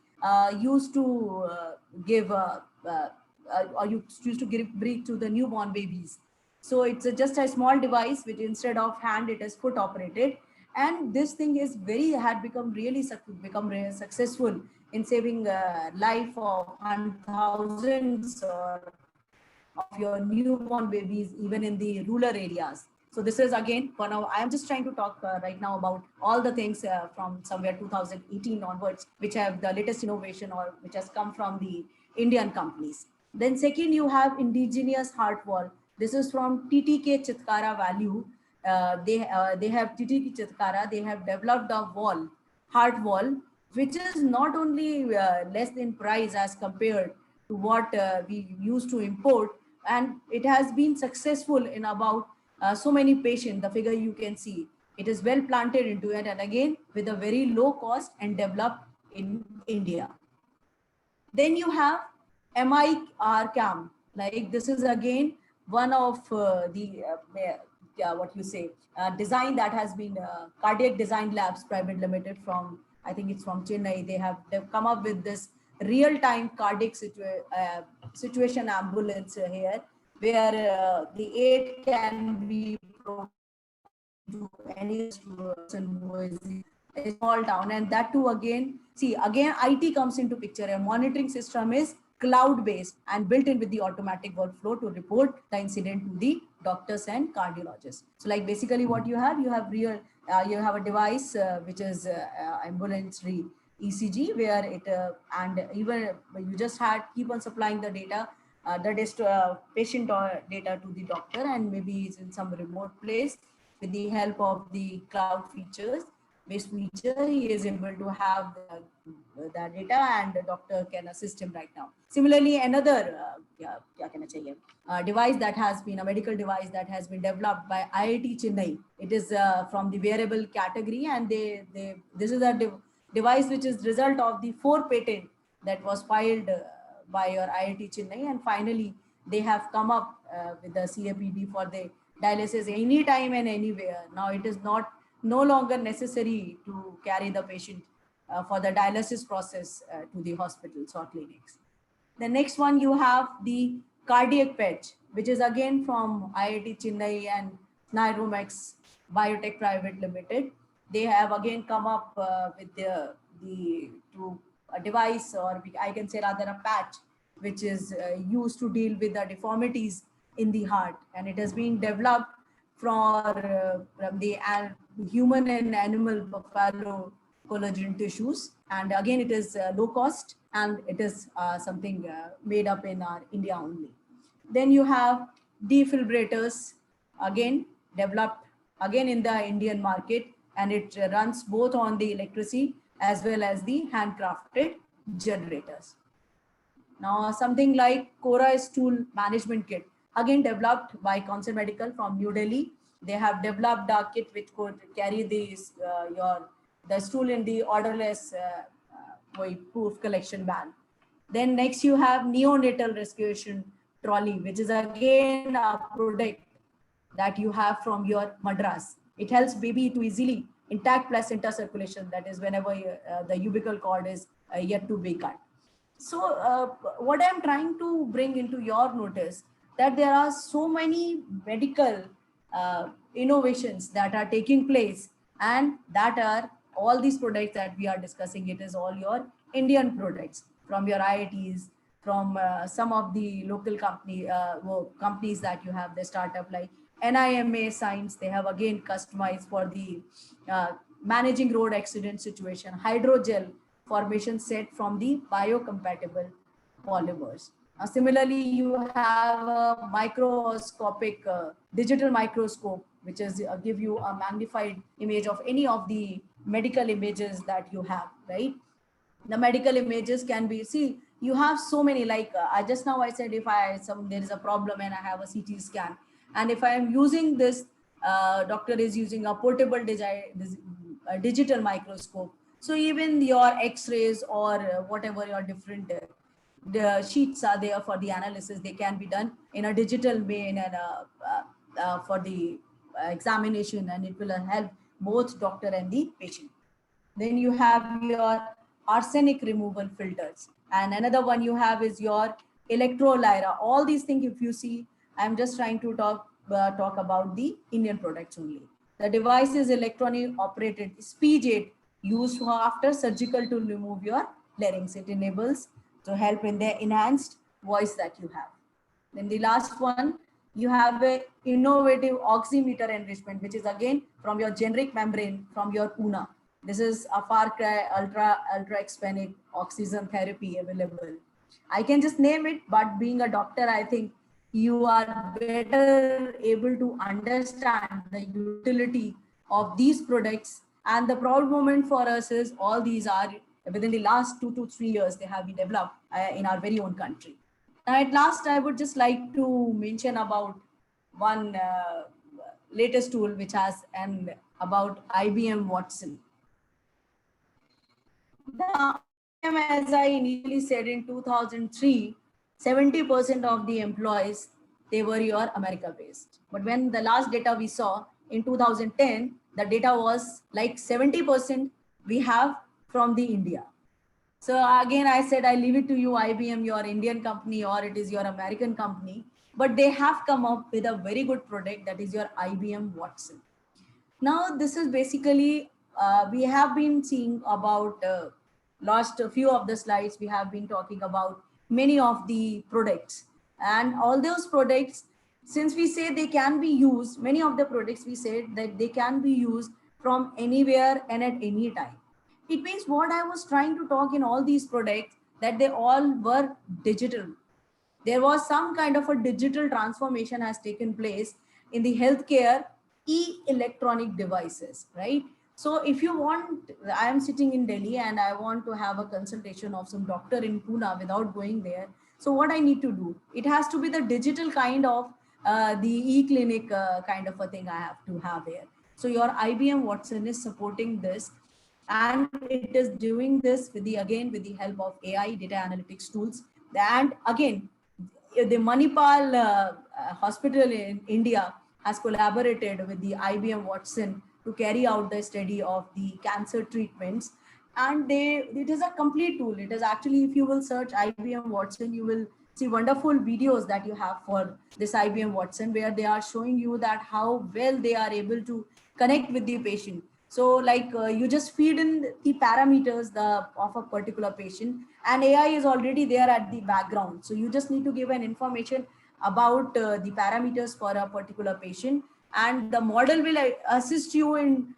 used to give or used to give breathe to the newborn babies. So it's just a small device which instead of hand, it is foot operated. And this thing is had become really successful in saving life of thousands or of your newborn babies, even in the rural areas. So this is again, for now, I am just trying to talk right now about all the things from somewhere 2018 onwards, which have the latest innovation or which has come from the Indian companies. Then second, you have indigenous heart wall. This is from TTK Chitkara Value. They have TTK Chitkara, they have developed a wall, heart wall, which is not only less in price as compared to what we used to import, and it has been successful in about so many patients. The figure you can see, it is well planted into it, and again with a very low cost and developed in India. Then you have MIR-CAM. Like this is again one of what you say design that has been Cardiac Design Labs Private Limited from, I think it's from Chennai. They've come up with this real-time cardiac situation ambulance here, where the aid can be provided to any person who is in a small town. And that too, again, see, again, IT comes into picture. A monitoring system is cloud-based and built in with the automatic workflow to report the incident to the doctors and cardiologists. So like basically what you have you have a device which is ambulatory ECG, where it and even you just keep on supplying the data, patient data to the doctor, and maybe it's in some remote place. With the help of the cloud based feature, he is able to have the data, and the doctor can assist him right now. Similarly, another device that has been a medical device that has been developed by IIT Chennai. It is from the wearable category, and this is a device which is result of the 4 patent that was filed by your IIT Chennai, and finally they have come up with the CAPD for the dialysis anytime and anywhere. Now it is no longer necessary to carry the patient for the dialysis process to the hospitals or clinics. The next one, you have the cardiac patch, which is again from IIT Chennai and Nyromax Biotech Private Limited. They have again come up with a device, or I can say rather a patch, which is used to deal with the deformities in the heart, and it has been developed from the human and animal buffalo collagen tissues, and again it is low cost, and it is something made up in India only. Then you have defibrillators, again developed again in the Indian market, and it runs both on the electricity as well as the handcrafted generators. Now something like Cora stool management kit, again developed by Concert Medical from New Delhi. They have developed a kit which could carry the stool in the orderless proof collection van. Then next you have neonatal rescue trolley, which is again a product that you have from your Madras. It helps baby to easily intact placenta circulation, that is whenever the umbilical cord is yet to be cut. So what I'm trying to bring into your notice, that there are so many medical innovations that are taking place, and that are all these products that we are discussing. It is all your Indian products from your IITs, from some of the local companies that you have, the startup like NIMA Science. They have again customized for the managing road accident situation, hydrogel formation set from the biocompatible polymers. Similarly, you have a microscopic digital microscope, which is give you a magnified image of any of the medical images that you have, right? The medical images can be, see, you have so many, like I said, if there is a problem and I have a CT scan, and if I am using this, doctor is using a portable digital microscope. So even your x-rays or whatever your different the sheets are there for the analysis, they can be done in a digital way and for the examination, and it will help both doctor and the patient. Then you have your arsenic removal filters, and another one you have is your electrolyra. All these things, if you see, I'm just trying to talk talk about the Indian products only. The device is electronic operated speech aid used for after surgical to remove your larynx. It enables to help in the enhanced voice that you have. Then the last one, you have a innovative oximeter enrichment, which is again from your generic membrane from your Pune. This is a far cry ultra expanded oxygen therapy available. I can just name it, but being a doctor, I think you are better able to understand the utility of these products. And the proud moment for us is all these are within the last 2 to 3 years, they have been developed in our very own country. Now, at last, I would just like to mention about one latest tool which has about IBM Watson. Now, as I initially said in 2003, 70% of the employees, they were your America based. But when the last data we saw in 2010, the data was like 70% we have from the India. So again, I said, I leave it to you, IBM, your Indian company, or it is your American company, but they have come up with a very good product that is your IBM Watson. Now, this is basically, we have been seeing about last few of the slides, we have been talking about many of the products, and all those products, since we say they can be used, many of the products we said that they can be used from anywhere and at any time. It means what I was trying to talk in all these products, that they all were digital. There was some kind of a digital transformation has taken place in the healthcare electronic devices, right? So if you want, I am sitting in Delhi and I want to have a consultation of some doctor in Pune without going there. So what I need to do, it has to be the digital kind of the e-clinic kind of a thing I have to have here. So your IBM Watson is supporting this, and it is doing this with the help of AI data analytics tools. And again, the Manipal hospital in India has collaborated with the IBM Watson to carry out the study of the cancer treatments. And it is a complete tool. It is actually, if you will search IBM Watson, you will see wonderful videos that you have for this IBM Watson, where they are showing you that how well they are able to connect with the patient. So like you just feed in the parameters of a particular patient, and AI is already there at the background. So you just need to give an information about the parameters for a particular patient, and the model will assist you in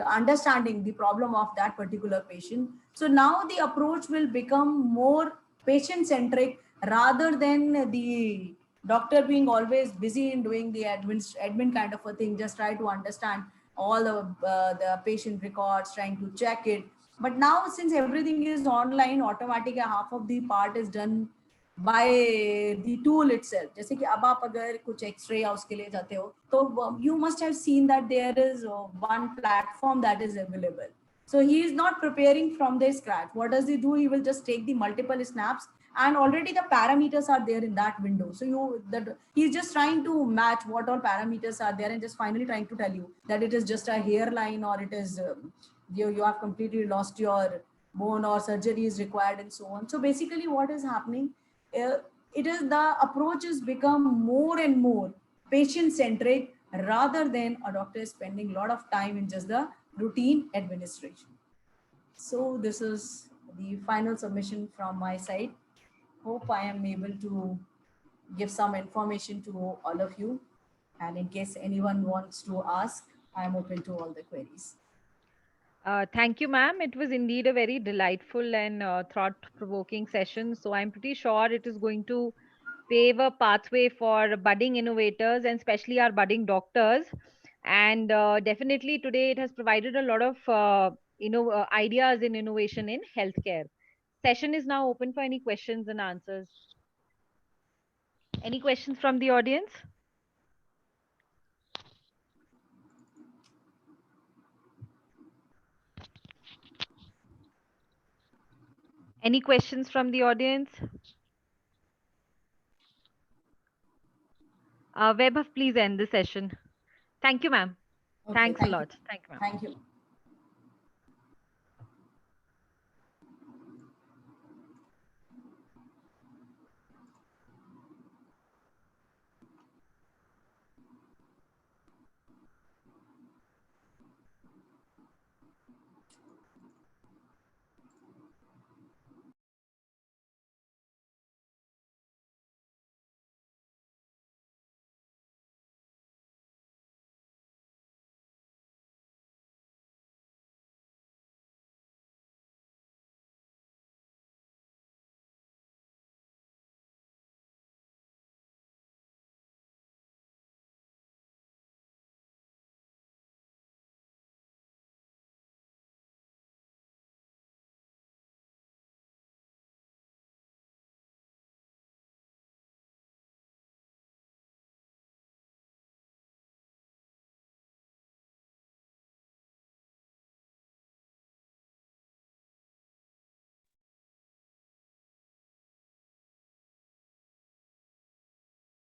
understanding the problem of that particular patient. So now the approach will become more patient-centric rather than the doctor being always busy in doing the admin kind of a thing, just try to understand all the patient records, trying to check it. But now, since everything is online, automatically half of the part is done by the tool itself. जैसे कि अब आप अगर कुछ X-ray या उसके लिए जाते हो, तो you must have seen that there is one platform that is available. So he is not preparing from the scratch. What does he do? He will just take the multiple snaps, and already the parameters are there in that window. So he's just trying to match what all parameters are there, and just finally trying to tell you that it is just a hairline, or it is you have completely lost your bone, or surgery is required, and so on. So basically what is happening, it is the approach has become more and more patient centric, rather than a doctor spending a lot of time in just the routine administration. So this is the final submission from my side. Hope I am able to give some information to all of you. And in case anyone wants to ask, I am open to all the queries. Thank you, ma'am. It was indeed a very delightful and thought-provoking session. So I'm pretty sure it is going to pave a pathway for budding innovators, and especially our budding doctors. And definitely today it has provided a lot of ideas in innovation in healthcare. Session is now open for any questions and answers. Any questions from the audience? Any questions from the audience? Vaibhav, please end the session. Thank you, ma'am. Okay, Thanks a thank you. lot. Thank you, ma'am. Thank you.